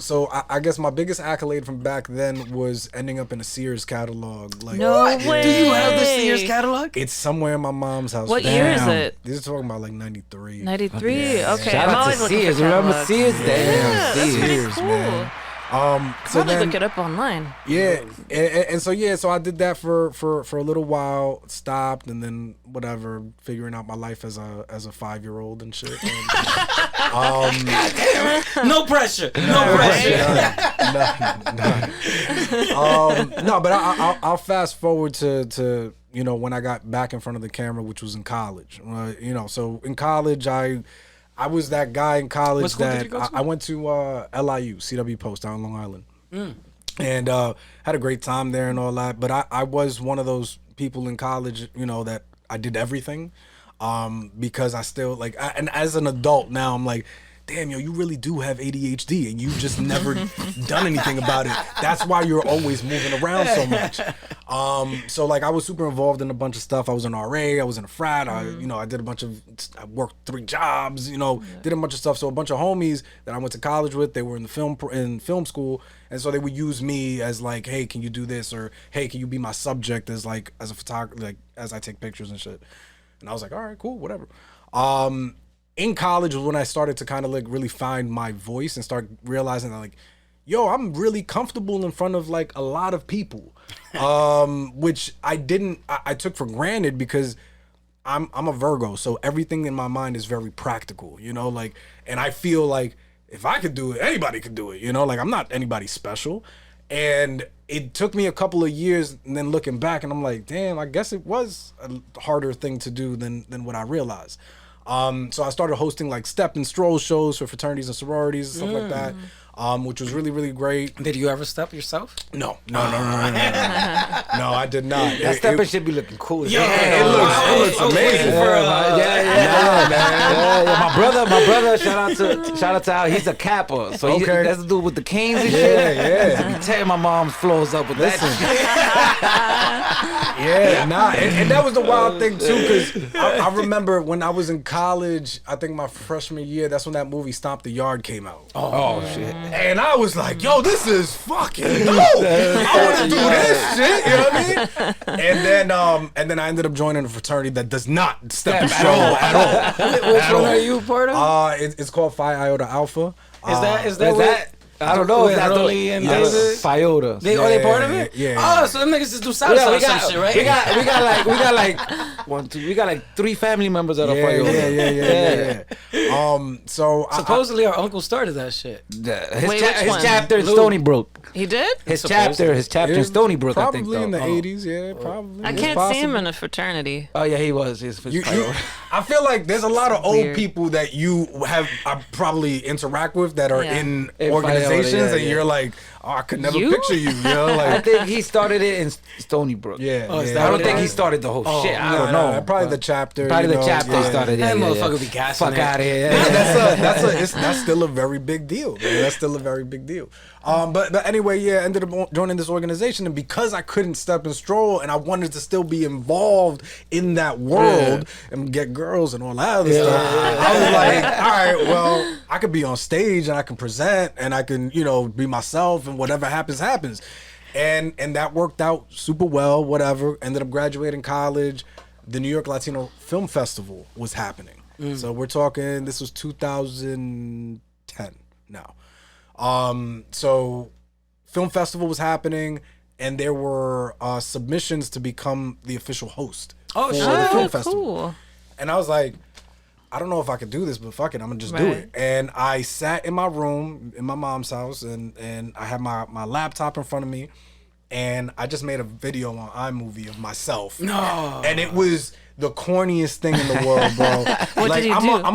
I guess my biggest accolade from back then was ending up in a Sears catalog. Like, No way. Do you have the Sears catalog? it's somewhere in my mom's house. What year is it? This is talking about like 93. 93. Okay. Shout I'm out always to looking Sears. for Remember catalogs. Sears? Yeah, Damn, that's pretty Sears, cool. man. So Probably then, look it up online. yeah, and so I did that for a little while, stopped, and then whatever, figuring out my life as a 5-year-old and shit. And, No pressure. No pressure. no, but I'll fast forward to you know, when I got back in front of the camera, which was in college. You know, so in college I was that guy in college What school did that you go to? I went to LIU, CW Post down in Long Island. And had a great time there and all that. But I was one of those people in college, you know, that I did everything because I still like, and as an adult now, I'm like, damn, yo, you really do have ADHD and you just never done anything about it. That's why you're always moving around so much. So like I was super involved in a bunch of stuff. I was an RA, I was in a frat, I did I worked 3 jobs, you know, did a bunch of stuff. So a bunch of homies that I went to college with, they were in the film school. And so they would use me as like, hey, can you do this? Or, hey, can you be my subject as a photographer, like as I take pictures and shit. And I was like, all right, cool, whatever. In college was when I started to kind of like really find my voice and start realizing that like, yo, I'm really comfortable in front of like a lot of people, which I took for granted because I'm a Virgo. So everything in my mind is very practical, you know, like, and I feel like if I could do it, anybody could do it, you know, like I'm not anybody special. And it took me a couple of years and then looking back and I'm like, damn, I guess it was a harder thing to do than what I realized. So I started hosting like step and stroll shows for fraternities and sororities and stuff like that, which was really, really great. Did you ever step yourself? No, I did not. That stepping should be looking cool. as Yo, hell. it looks amazing. Yeah. My brother. Shout out to Al. He's a capper, so Okay. that's the dude with the canes and shit. Yeah. He tearing my mom's floors up with that. Yeah, and that was the wild thing too, because I remember when I was in college, I think my freshman year, that's when that movie Stomp the Yard came out. Oh shit. And I was like, yo, this is fucking dope. I want to do this shit, you know what I mean? And then I ended up joining a fraternity that does not step and stroll at all. Which one are you part of? It's called Phi Iota Alpha. Is that what? I don't know if With that's Rolly and Yes. David? Fiota. They part of it? Yeah. Oh, so them niggas just do salsa or some shit, right? We got like 1, 2. We got like 3 family members that are Fiota. Yeah. So Supposedly our uncle started that shit. His Wait, which one? chapter in Stony Brook. He did? His chapter in Stony Brook. I think probably in the though. 80s, yeah, probably. I It's can't see him possible. in a fraternity. Oh yeah, he was. His I feel like there's a lot of old Weird. people that I probably interact with that are Yeah. in In organizations, Fiota, and yeah. you're like, oh, I could never You? picture you. You know, I like, think he started it in Stony Brook. yeah. Oh, is yeah. that I don't what it think he is? started the whole shit. I don't know. Probably the chapter. Probably you the know, chapter yeah. started. That Yeah, motherfucker be gassing Fuck it. out of here. That's still a very big deal. Man. That's still a very big deal. But anyway, yeah, ended up joining this organization, and because I couldn't step and stroll, and I wanted to still be involved in that world and get girls and all that other stuff, I was like, all right, well, I could be on stage and I can present and I can, you know, be myself, and whatever happens, happens. And that worked out super well. Whatever. Ended up graduating college. The New York Latino Film Festival was happening. So we're talking, this was 2010 now. So film festival was happening, and there were submissions to become the official host Oh, for shit. the film Oh, festival. cool. And I was like, I don't know if I could do this, but fuck it, I'm gonna just do Right. it. And I sat in my room in my mom's house, and I had my laptop in front of me, and I just made a video on iMovie of myself. No. And it was the corniest thing in the world, bro. What like did you I'm do?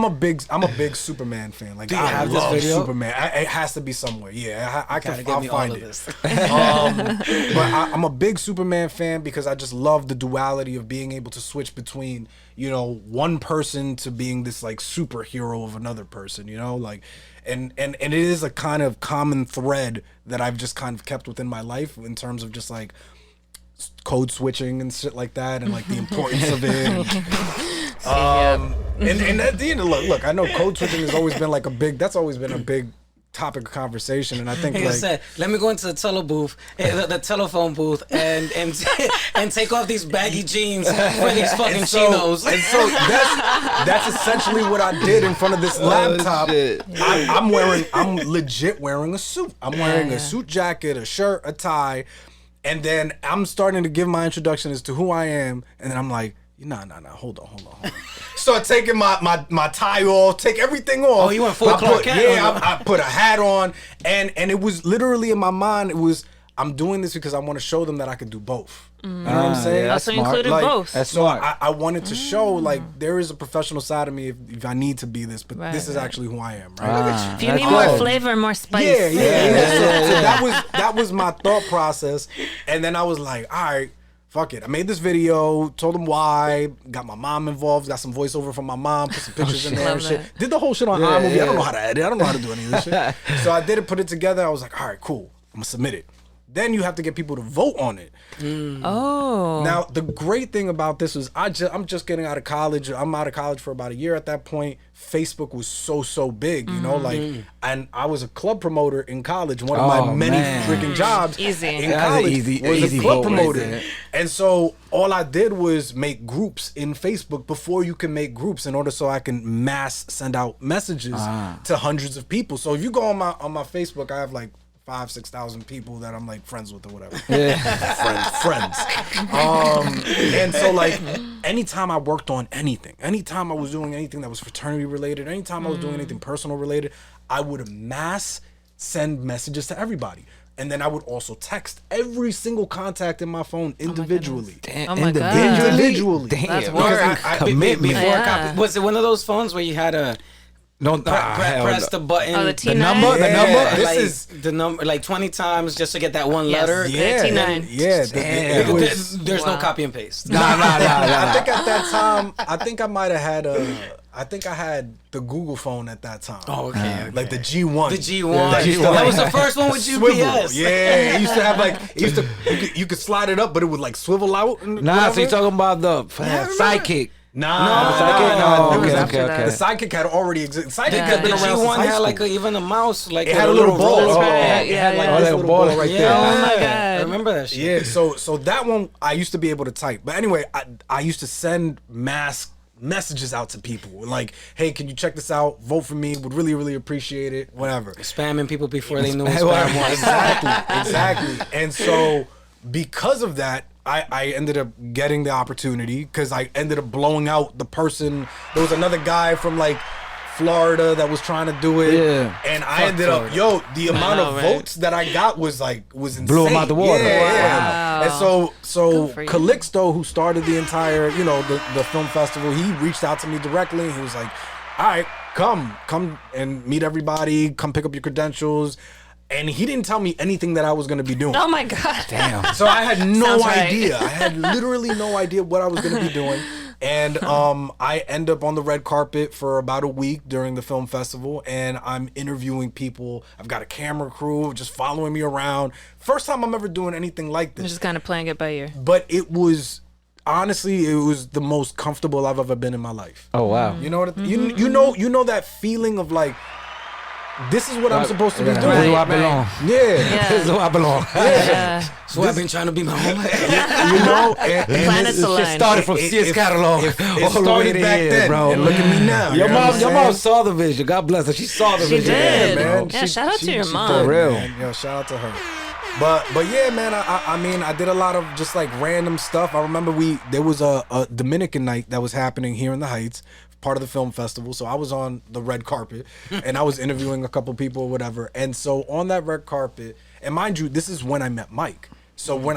I'm a big Superman fan. Like Do you I have this love video? Superman. It has to be somewhere. Yeah, I Gotta can. give I'll me all find of it. this. But I'm a big Superman fan because I just love the duality of being able to switch between, you know, one person to being this like superhero of another person, you know, like, and it is a kind of common thread that I've just kind of kept within my life in terms of just like code switching and shit like that, and like the importance of it. And at the end of look, I know code switching has always been like that's always been a big topic of conversation, and I think He like said, "Let me go into the the telephone booth, and take off these baggy jeans for these fucking chinos." And so that's essentially what I did in front of this laptop. shit. I'm legit wearing a suit. I'm wearing a suit jacket, a shirt, a tie, and then I'm starting to give my introduction as to who I am, and then I'm like, no, hold on. Start taking my tie off, take everything off. Oh, you went full Clark Kent? I put a hat on, and it was literally in my mind, it was, I'm doing this because I want to show them that I could do both. You know what I'm saying? yeah, that's Also smart. included Like, both. That's so smart. I wanted to show like there is a professional side of me if I need to be this, but Right, this is right. actually who I am, right? If you That's need more good. flavor, more spice. Yeah. So that was my thought process, and then I was like, all right, fuck it. I made this video, told them why, got my mom involved, got some voiceover from my mom, put some pictures in there and Love shit. that. Did the whole shit on iMovie. I don't know how to edit. I don't know how to do any of this shit. So I did it, put it together. I was like, all right, cool. I'm gonna submit it. Then you have to get people to vote on it. Oh. Now, the great thing about this was I'm just getting out of college. I'm out of college for about a year at that point. Facebook was so big, you know, like, and I was a club promoter in college. One of my Oh, many man. freaking jobs Easy. in That's an college easy was a vote club right promoter. there. And so all I did was make groups in Facebook before you can make groups in order so I can mass send out messages to hundreds of people. So if you go on my Facebook, I have like 5,000-6,000 people that I'm like friends with or whatever. friends. And so like anytime I worked on anything, anytime I was doing anything that was fraternity related, anytime I was doing anything personal related, I would mass send messages to everybody. And then I would also text every single contact in my phone individually. Oh my God. Individually. Damn. That's Because work. Commitment. Before Yeah. copy, was it one of those phones where you had to No, press the button? Oh, the T9? number, the Yeah. number. This like, is- the number like 20 times just to get that one Yes. letter. Yeah, T9. yeah. Damn. It was, There's no Wow. copy and paste. Nah. I think at that time, I might have had I think I had the Google phone at that time. Oh, okay. Like the G1. The G1. That used to That like- was the first one with Swivel. UPS. Yeah, it used to have like you could slide it up, but it would like swivel out. And Nah, so whatever. you talking about the sidekick? Nah, Oh, it was okay, after okay, that. okay. The sidekick had already existed. Sidekick Yeah. had been The around since G1 high had school. like even a mouse. Like It with had a little ball. roller. That's right. It had like Yeah, this yeah. little ball right there. Oh my I God. remember that shit. Yeah, so that one I used to be able to type. But anyway, I used to send mass messages out to people. Like, hey, can you check this out? Vote for me. Would really appreciate it. Whatever. Spamming people before they knew what Well, spam was. Exactly. And so because of that, I ended up getting the opportunity because I ended up blowing out the person. There was another guy from like Florida that was trying to do it. Yeah. And I ended up, the amount of know, right? votes that I got was insane. Blew him out the water. Yeah. Wow. And so Good for you. Calixto, who started the entire, the film festival, he reached out to me directly. He was like, all right, come and meet everybody. Come pick up your credentials. And he didn't tell me anything that I was going to be doing. Oh my God. Damn. So I had no Sounds right. idea. I had literally no idea what I was going to be doing. And I end up on the red carpet for about a week during the film festival, and I'm interviewing people. I've got a camera crew just following me around. First time I'm ever doing anything like I'm this. just kind of playing it by ear. But it was honestly, it was the most comfortable I've ever been in my life. Oh wow. You know what you know that feeling of like, this is what I'm supposed to be This is doing. where I Right, belong. Yeah. This is where I belong. Yeah. So I've been trying to be my whole life. You know, and Planets This shit align. started from It- Sears it- catalog it all the way started to back here, then, bro. and look at me now. Your you know what I'm mom saying? saw the vision. God bless her. She saw the She vision. did. man. Yeah, shout out to your mom. For real. Man. Yo, shout out to her. But yeah, man, I mean, I did a lot of just like random stuff. I remember there was a Dominican night that was happening here in the Heights, part of the film festival. So I was on the red carpet and I was interviewing a couple people or whatever. And so on that red carpet, and mind you, this is when I met Mike. So when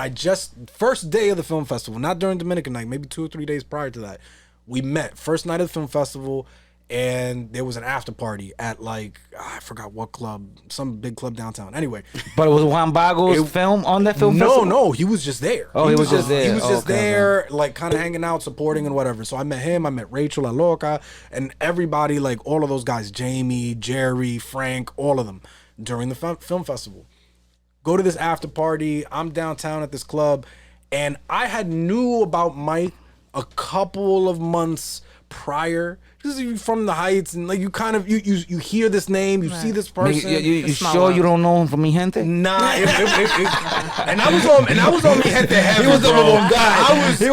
first day of the film festival, not during Dominican night, maybe 2 or 3 days prior to that, we met. First night of the film festival, and there was an after party at like, I forgot what club, some big club downtown. Anyway. But it was Juan Bago's film on that film festival? No, he was just there. Oh, he was just there. He was just Okay, there, like kind of hanging out, supporting and whatever. So I met him, I met Rachel, La Loca, and everybody, like all of those guys, Jamie, Jerry, Frank, all of them during the film festival. Go to this after party. I'm downtown at this club, and I had knew about Mike a couple of months prior. Because you're from the Heights, and like you kind of you hear this name, you see this person. You sure you don't know him from Mi Gente? Nah, and I was on Mi Gente heavy. He was the bro. number one guy. Listen,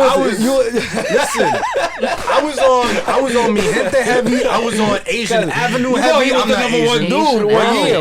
I was on Mi Gente heavy. I was on Asian Avenue heavy. He was I'm the not number one Asian. dude.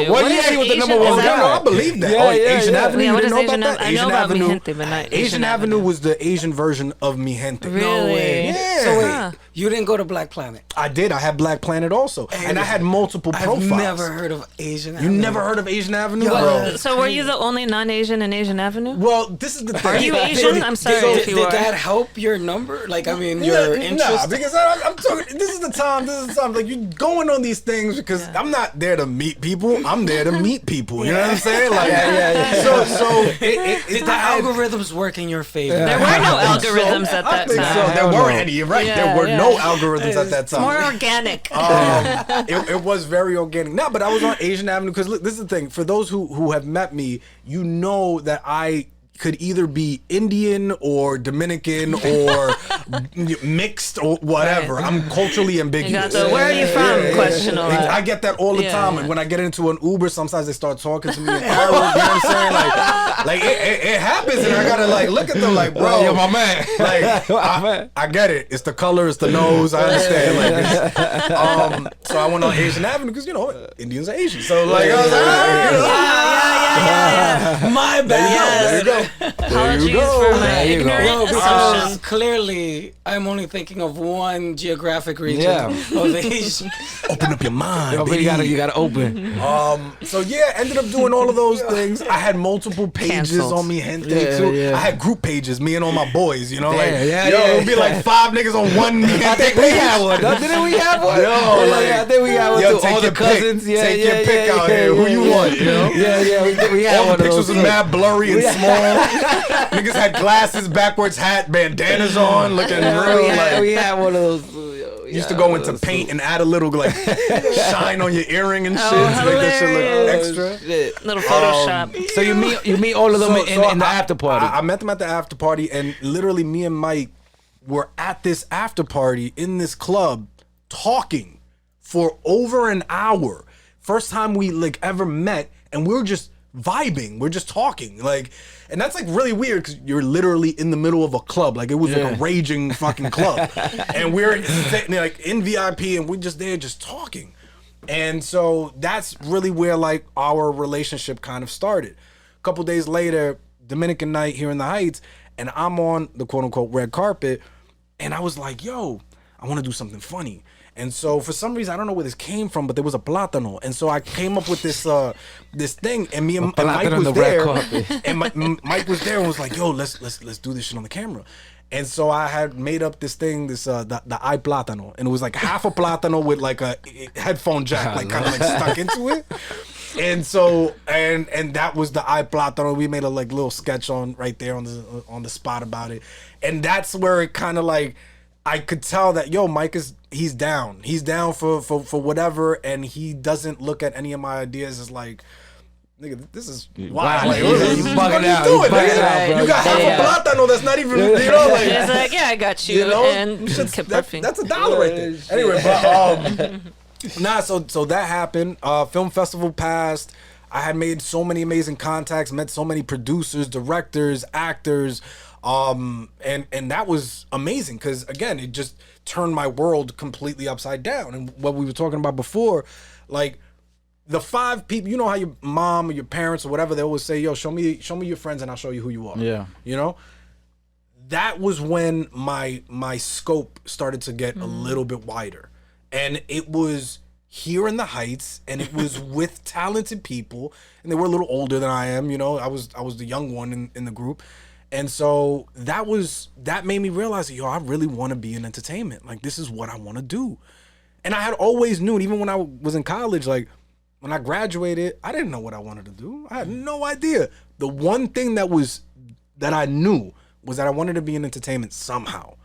One year he was the number one guy. I believe that. Yeah, Asian Avenue. Yeah, You what didn't is know Asian about that? I know about Mi Gente, but not Asian Avenue was the Asian version of Mi Gente. Really? No way. Yeah. So wait, Huh. you didn't go to Black Planet? I did. I had Black Planet also, and I had multiple profiles. I've never heard of Asian You Avenue. never heard of Asian Avenue, Yo, bro? So were you the only non-Asian in Asian Avenue? Well, this is the thing. Are you Asian? I'm sorry if you Did are. that help your number? Like, I mean, your interest? Nah, because I'm talking. This is the time. Like you're going on these things because I'm not there to meet people. I'm there to meet people. You know what I'm saying? Like, So Did the algorithms work in your favor? There were no algorithms at I that think time. so. There Hell weren't no. any. You're right. Yeah, there were yeah. no algorithms at that time. More organic. It was very organic. No, but I was on Asian Avenue because look, this is the thing. For those who have met me, you know that I could either be Indian or Dominican or mixed or whatever. Right. I'm culturally You ambiguous. got the where are you from question all that. I get that all the Yeah, time. yeah. And when I get into an Uber, sometimes they start talking to me in Arabic. You know what I'm saying? Like it happens, and I gotta like look at them like, bro, Yo, my man. Like I get it. It's the color, it's the nose. I understand. Like, so I went on Asian Avenue because Indians are Asian. So like, I was like, My bad. there you go. Apologies go. for my There you go. ignorant Yo, because assumptions. clearly I'm only thinking of one geographic region Yeah. of Asia. Open up your mind, But baby. you gotta open. So yeah, ended up doing all of those things. I had multiple pages Canceled. on Mi Gente Yeah, too. yeah. I had group pages, me and all my boys. You know, like Yeah, it would be like 5 niggas on one Mi Gente I think we page. had one. Didn't we have one? Yo, like, I think we had one yo, too. take All your the cousins. pick. Yeah, Take yeah, your pick yeah, out yeah, here. Who you yeah, want? You know. Yeah, we had All one the of pictures those. was mad blurry and small. Niggas had glasses, backwards hat, bandanas on, looking real like. We had one of those. Too, yo. Used to go into paint and add a little like shine on your earring and shit to make that shit look extra. Shit. Little Photoshop. So you meet all of them in the after party. I met them at the after party, and literally me and Mike were at this after party in this club talking for over an hour. First time we like ever met, and we were just vibing. We're just talking, like, and that's like really weird because you're literally in the middle of a club. Like it was like a raging fucking club, and we're sitting like in VIP, and we're just there just talking. And so that's really where like our relationship kind of started. A couple days later, Dominican night here in the Heights, and I'm on the quote unquote red carpet, and I was like, yo, I want to do something funny. And so for some reason, I don't know where this came from, but there was a Platano. And so I came up with this this thing, and me and Mike Platano on was the red there. carpet. And Mike was there and was like, yo, let's do this shit on the camera. And so I had made up this thing, the I Platano. And it was like half a Platano with like a headphone jack, like kind of like stuck into it. And so and that was the I Platano. We made a like little sketch on right there on the spot about it. And that's where it kind of like I could tell that Mike he's down. He's down for whatever, and he doesn't look at any of my ideas as like, nigga, this is wild. Like, You bugging what out. you doing, You bugging nigga? out, bro. You got half Yeah. a Platano that's not even, you know, like, He's like, yeah, I got you. you know, And shit's- kept that- riffing. that's $1 right there. Anyway, but so that happened. Film festival passed. I had made so many amazing contacts, met so many producers, directors, actors, and that was amazing because again, it just turned my world completely upside down. And what we were talking about before, like, the 5 people, you know how your mom or your parents or whatever, they always say, yo, show me your friends and I'll show you who you are. Yeah. You know? That was when my scope started to get a little bit wider. And it was here in the Heights, and it was with talented people, and they were a little older than I am, you know. I was the young one in the group. And so that made me realize that, yo, I really want to be in entertainment. Like, this is what I want to do. And I had always knew, even when I was in college, like, when I graduated, I didn't know what I wanted to do. I had no idea. The one thing that I knew was that I wanted to be in entertainment somehow.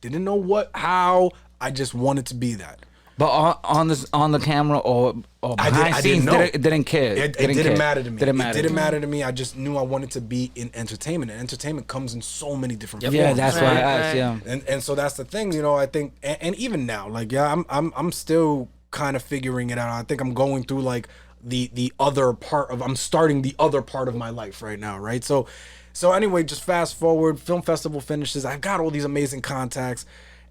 Didn't know how, I just wanted to be that. But on the camera or behind scenes, didn't care. It didn't matter to me. It didn't matter to me. I just knew I wanted to be in entertainment. And entertainment comes in so many different forms. Yeah, that's why I asked. Yeah, and so that's the thing, you know. I think, and even now, like, yeah, I'm still kind of figuring it out. I think I'm going through like the other part of. I'm starting the other part of my life right now, right? So anyway, just fast forward. Film festival finishes. I've got all these amazing contacts.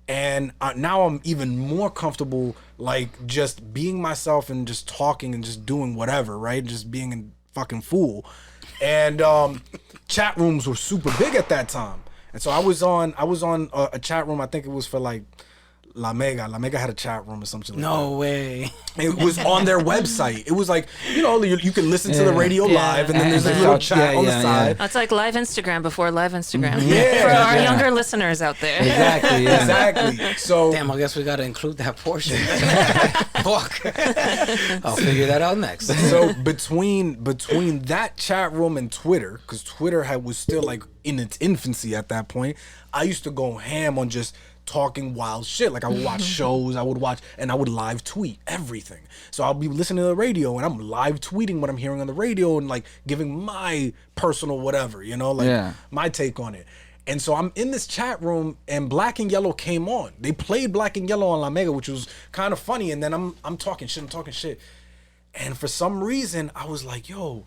And now I'm even more comfortable, like, just being myself and just talking and just doing whatever, right? Just being a fucking fool. And chat rooms were super big at that time. And so I was on a chat room. I think it was for like La Mega. La Mega had a chat room or something like that. No way. It was on their website. It was like, you know, you can listen to the radio live, and then there's a little chat on the side. That's like live Instagram before live Instagram. Yeah. For our younger listeners out there. exactly. Yeah. Exactly. So Damn, I guess we got to include that portion. Fuck. I'll figure that out next. So between that chat room and Twitter, because Twitter was still like in its infancy at that point, I used to go ham on just talking wild shit. Like, I would watch shows, and I would live tweet everything. So I'll be listening to the radio and I'm live tweeting what I'm hearing on the radio and like giving my personal whatever, you know, like my take on it. And so I'm in this chat room and Black and Yellow came on. They played Black and Yellow on La Mega, which was kind of funny. And then I'm talking shit. And for some reason I was like, yo,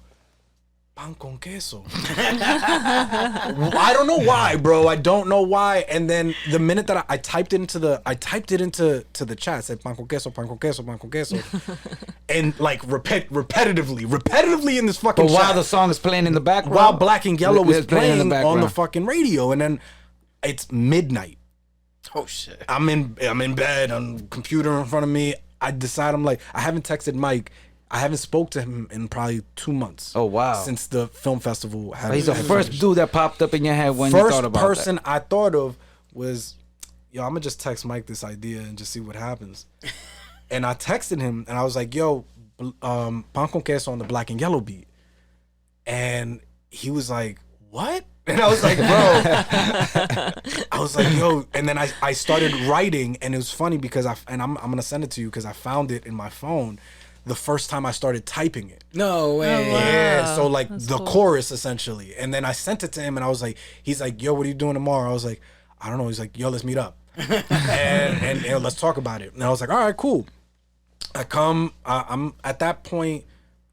pan con queso. I don't know why, bro. I don't know why. And then the minute that I typed it into the chat, said pan con queso, pan con queso, pan con queso, and like repetitively in this fucking But while chat, the song is playing in the background, while Black and Yellow was in playing the on the fucking radio, and then it's midnight. Oh shit. I'm in bed on computer in front of me. I decide, I'm like, I haven't texted Mike. I haven't spoke to him in probably 2 months. Oh wow! Since the film festival happened. He's the first dude that popped up in your head when you thought about that. First person I thought of was, yo, I'm gonna just text Mike this idea and just see what happens. And I texted him and I was like, yo, pan con queso on the Black and Yellow beat. And he was like, what? And I was like, bro. I was like, yo. And then I started writing, and it was funny because I'm gonna send it to you because I found it in my phone the first time I started typing it. No way. Oh, wow. Yeah, so like That's the cool. chorus essentially. And then I sent it to him and I was like, he's like, yo, what are you doing tomorrow? I was like, I don't know. He's like, yo, let's meet up. and let's talk about it. And I was like, all right, cool. I'm at that point,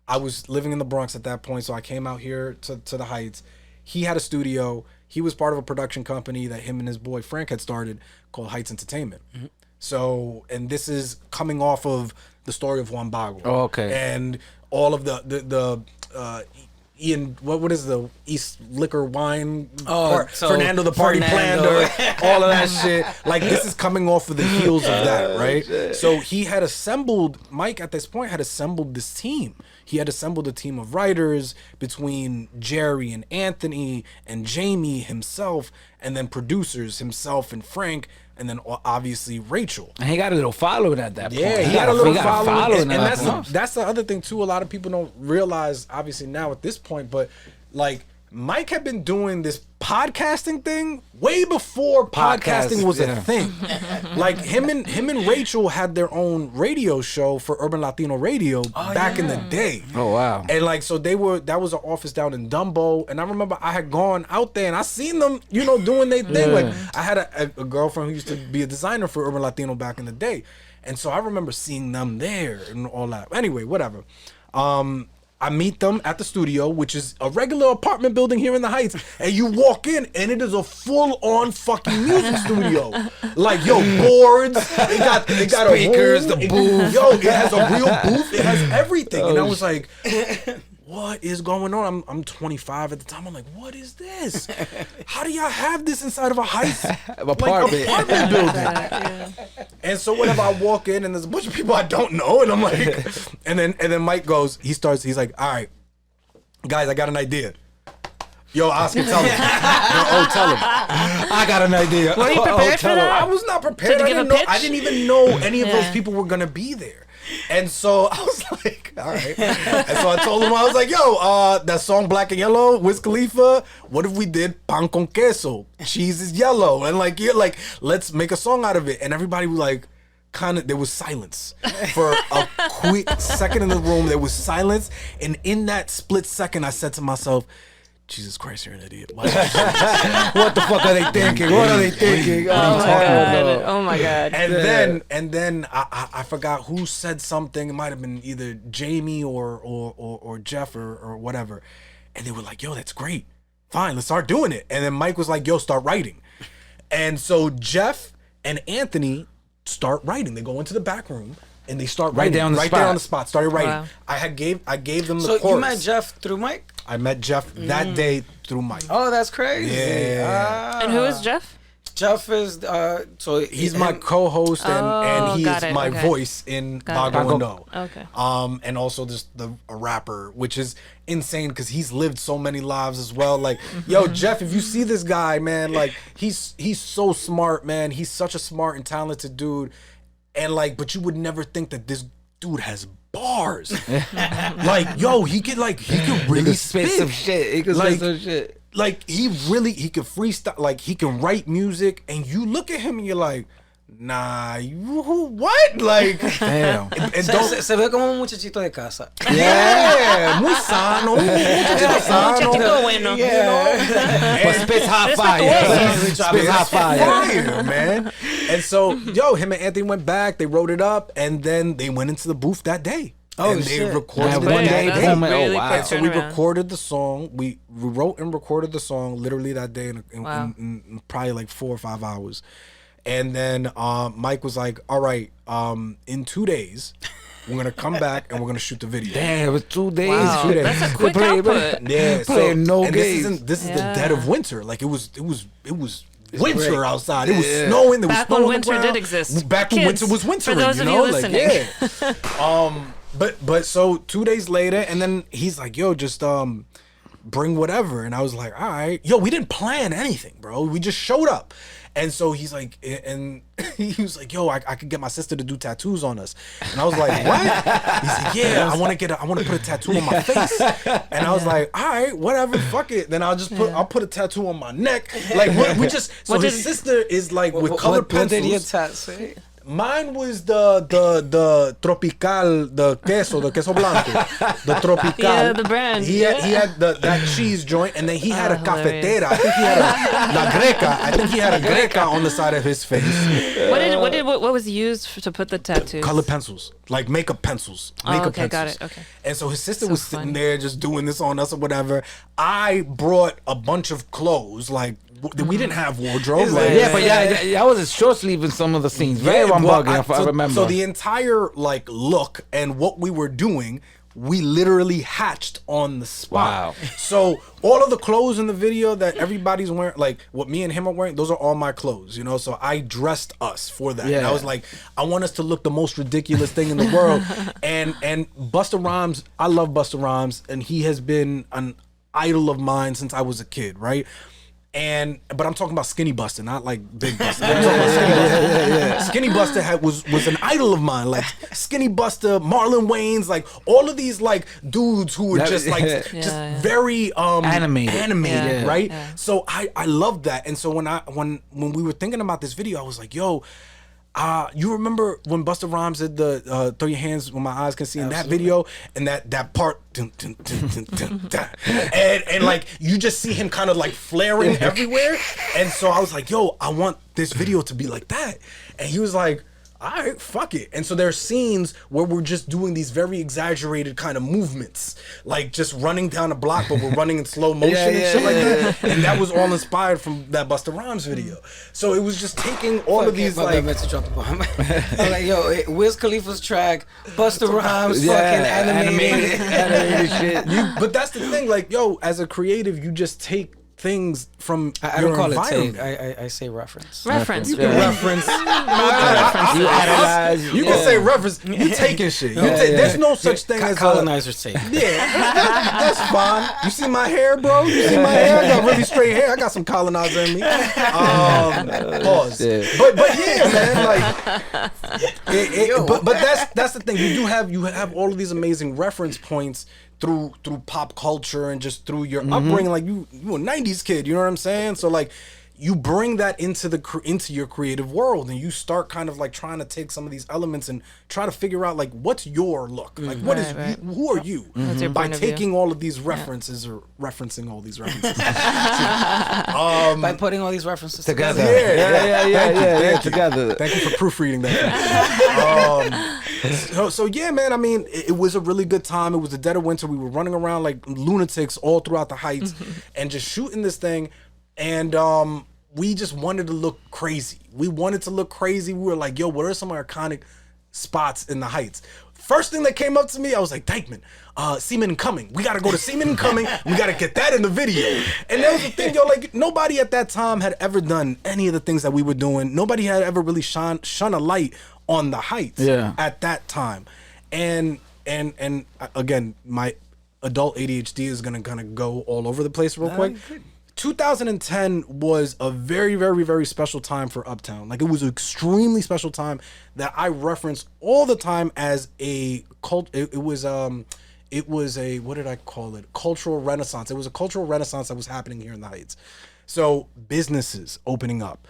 I was living in the Bronx at that point. So I came out here to the Heights. He had a studio. He was part of a production company that him and his boy Frank had started called Heights Entertainment. Mm-hmm. So, and this is coming off of the story of Juan Bago. Oh, okay. And all of the Ian, what is the East Liquor Wine? So Fernando the Party Planner, all of that shit. Like, this is coming off of the heels of that, right? So Mike at this point had assembled this team. He had assembled a team of writers between Jerry and Anthony and Jamie himself, and then producers himself and Frank, and then obviously Rachel. And he got a little following at that point. Yeah, he got a little following. And that's that's the other thing too. A lot of people don't realize, obviously now at this point, but like Mike had been doing this podcasting thing way before podcasting was a thing. Like him and Rachel had their own radio show for Urban Latino Radio back in the day. Oh wow. And like, so that was an office down in Dumbo, and I remember I had gone out there and I seen them, you know, doing their thing. Like I had a girlfriend who used to be a designer for Urban Latino back in the day, and so I remember seeing them there and all that. Anyway, whatever. I meet them at the studio, which is a regular apartment building here in the Heights, and you walk in, and it is a full-on fucking music studio. Like, yo, boards, it got Speakers, a room, the booth. Yo, it has a real booth. It has everything. And I was like, what is going on? I'm 25 at the time. I'm like, what is this? How do y'all have this inside of a Heights Apartment. building? And so whenever I walk in and there's a bunch of people I don't know, and I'm like, and then Mike goes, he's like, all right, guys, I got an idea. Yo, Oscar, tell him. Tell him. I got an idea. Were you prepared for that? I was not prepared. Did you give a pitch? I didn't even know any of those people were gonna be there. And so I was like, all right. And so I told him, I was like, yo, that song Black and Yellow, Wiz Khalifa, what if we did pan con queso? Cheese is yellow. And like, you're like, let's make a song out of it. And everybody was like, there was silence. For a quick second in the room, there was silence. And in that split second, I said to myself, Jesus Christ, you're an idiot. What the fuck are they thinking? What are they thinking? Oh my god. And then I forgot who said something. It might have been either Jamie or Jeff or whatever. And they were like, yo, that's great. Fine, let's start doing it. And then Mike was like, yo, start writing. And so Jeff and Anthony start writing. They go into the back room and they start writing. Right there on the spot. Started writing. Wow. I gave them the So chorus. you met Jeff through Mike? I met Jeff that day through Mike. Oh, that's crazy. Yeah. And who is Jeff? Jeff is so He's my co-host and he got is it, my okay. voice in Got it. Bago and No. Okay. And also just a rapper, which is insane because he's lived so many lives as well. Like, yo, Jeff, if you see this guy, man, like he's so smart, man. He's such a smart and talented dude. And like, but you would never think that this dude has bars. Like, yo, he could really spit some shit. He could Like- spit some shit. Like he could freestyle, like he can write music, and you look at him and you're like, nah, what? Like, Damn. and don't, se ve como un muchachito de casa. yeah, muy sano, muchachito sano, Muchachito bueno. But spits hot fire. Spits hot fire. fire, man. And so, yo, him and Anthony went back, they wrote it up, and then they went into the booth that day. Oh, and shit. they recorded Yeah, it one that day, day. boom, oh, wow. And so we turnaround. recorded the song. We wrote and recorded the song literally that day in Wow. in probably like 4 or 5 hours. And then Mike was like, all right, in 2 days, we're going to come back and we're going to shoot the video. Damn, it was 2 days. Wow, 2 days. that's a quick Play- output. Yeah, Playing no and games. this is the Yeah. dead of winter. Like it was winter outside. It was snowing. There was Back snow when on the winter ground. did exist. Back when Kids, winter was wintering. for those you of know, you like listening. yeah. But so 2 days later, and then he's like, "Yo, just bring whatever." And I was like, "All right, yo, we didn't plan anything, bro. We just showed up." And so he's like, and he was like, "Yo, I could get my sister to do tattoos on us." And I was like, "What?" He's like, "Yeah, I want to put a tattoo on my face." And I was like, "All right, whatever, fuck it. Then I'll put a tattoo on my neck." Like we just. So What his did- sister is like with colored What did your pencils. tat say? Mine was the tropical, the queso blanco, the tropical. Yeah, the brand, He had that cheese joint, and then he had a hilarious. cafetera. I think he had a la greca. I think he had a greca on the side of his face. What was used to put the tattoos? Colored pencils, like makeup pencils. Makeup okay, got pencils. it, okay. And so his sister So was sitting funny. there just doing this on us or whatever. I brought a bunch of clothes, like we didn't have wardrobe. Like, Yeah, but yeah, I was short sleeve in some of the scenes. Very rambunctious, if I remember. So the entire like look and what we were doing, we literally hatched on the spot. Wow. So all of the clothes in the video that everybody's wearing, like what me and him are wearing, those are all my clothes, you know? So I dressed us for that. And I Yeah. was like, I want us to look the most ridiculous thing in the world. and Busta Rhymes, I love Busta Rhymes, and he has been an idol of mine since I was a kid, right? But I'm talking about Skinny Busta, not like Big Busta. I'm talking about Skinny Busta. Skinny Busta was an idol of mine. Like Skinny Busta, Marlon Wayans, like all of these like dudes who were just like Yeah. very Animated. Yeah. right? Yeah. So I love that. And so when we were thinking about this video, I was like, yo, you remember when Busta Rhymes did the throw your hands when my eyes can see in that video, and that part dun, dun, dun, dun, dun, dun. And like you just see him kind of like flaring everywhere. And so I was like, yo, I want this video to be like that. And he was like, all right, fuck it. And so there's scenes where we're just doing these very exaggerated kind of movements, like just running down a block, but we're running in slow motion and shit like that. And that was all inspired from that Busta Rhymes video. So it was just taking all of these like. I meant to drop the bomb. I'm like, yo, Wiz Khalifa's track, Busta Rhymes, fucking animated shit. But that's the thing, like, yo, as a creative, you just take things from I your don't call environment. it take. I say reference. Reference. You can reference. You analyze. You can say reference. You taking shit. There's no such thing as colonizers take. Yeah, that's fine. You see my hair, bro? You see my hair? I got really straight hair. I got some colonizer in me. Pause. But yeah, man. Like, but that's the thing. You have all of these amazing reference points through pop culture and just through your upbringing. Like you a 90s kid, you know what I'm saying? So like you bring that into your creative world, and you start kind of like trying to take some of these elements and try to figure out like what's your look, like what is you, who are you, What's your by point of view? taking all of these references or referencing all these references By putting all these references together. Yeah, together. Thank you for proofreading that. So yeah, man. I mean, it was a really good time. It was the dead of winter. We were running around like lunatics all throughout the Heights and just shooting this thing. And we just wanted to look crazy. We wanted to look crazy. We were like, yo, what are some iconic spots in the Heights? First thing that came up to me, I was like, Dykeman, Seaman and Cumming. We got to go to Seaman and Cumming. We got to get that in the video. And that was the thing, yo, like nobody at that time had ever done any of the things that we were doing. Nobody had ever really shone a light on the Heights at that time. And again, my adult ADHD is going to kind of go all over the place real quick. 2010 was a very, very, very special time for Uptown. Like it was an extremely special time that I reference all the time as a cult. It was a, what did I call it? Cultural renaissance. It was a cultural renaissance that was happening here in the Heights. So businesses opening up,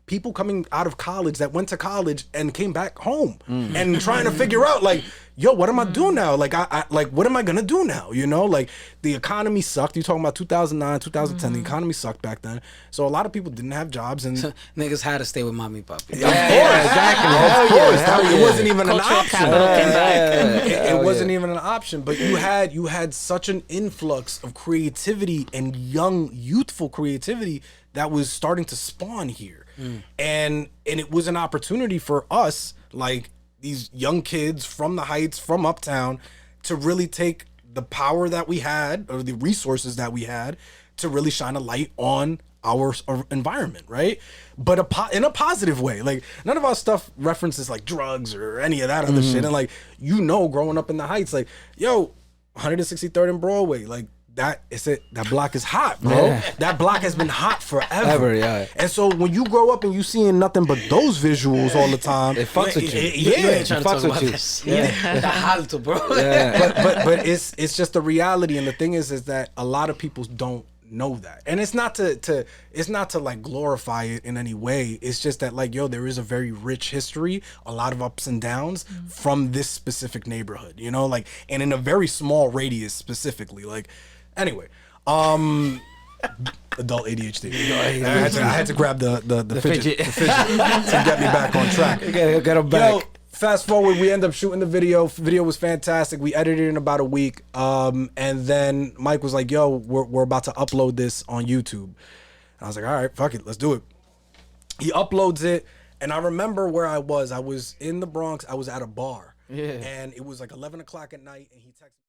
people coming out of college that went to college and came back home and trying to figure out like, yo, what am I doing now? Like, I like, what am I gonna do now? You know, like the economy sucked. You talking about 2009, 2010, the economy sucked back then. So a lot of people didn't have jobs and Niggas had to stay with mommy papi. Of course. It wasn't even an Cultural option. capital came back. It wasn't even an option, but you had such an influx of creativity and young, youthful creativity that was starting to spawn here. And it was an opportunity for us, like these young kids from the Heights, from Uptown, to really take the power that we had, or the resources that we had, to really shine a light on our environment, right? But in a positive way. Like none of our stuff references like drugs or any of that other shit. And like, you know, growing up in the Heights, like, yo, 163rd and Broadway, like that block is hot, bro. Yeah. That block has been hot forever. And so when you grow up and you seeing nothing but those visuals all the time, it fucks with you. It fucks with you. Alto, bro. But it's just the reality, and the thing is that a lot of people don't know that, and it's not to like glorify it in any way. It's just that like, yo, there is a very rich history, a lot of ups and downs from this specific neighborhood, you know, like, and in a very small radius specifically. Like, anyway, adult ADHD. I had to grab the fidget to get me back on track. You gotta get him back. Yo, fast forward, we end up shooting the video. Video was fantastic. We edited it in about a week. And then Mike was like, yo, we're about to upload this on YouTube. And I was like, all right, fuck it, let's do it. He uploads it. And I remember where I was. I was in the Bronx. I was at a bar. And it was like 11 o'clock at night. And he texted me.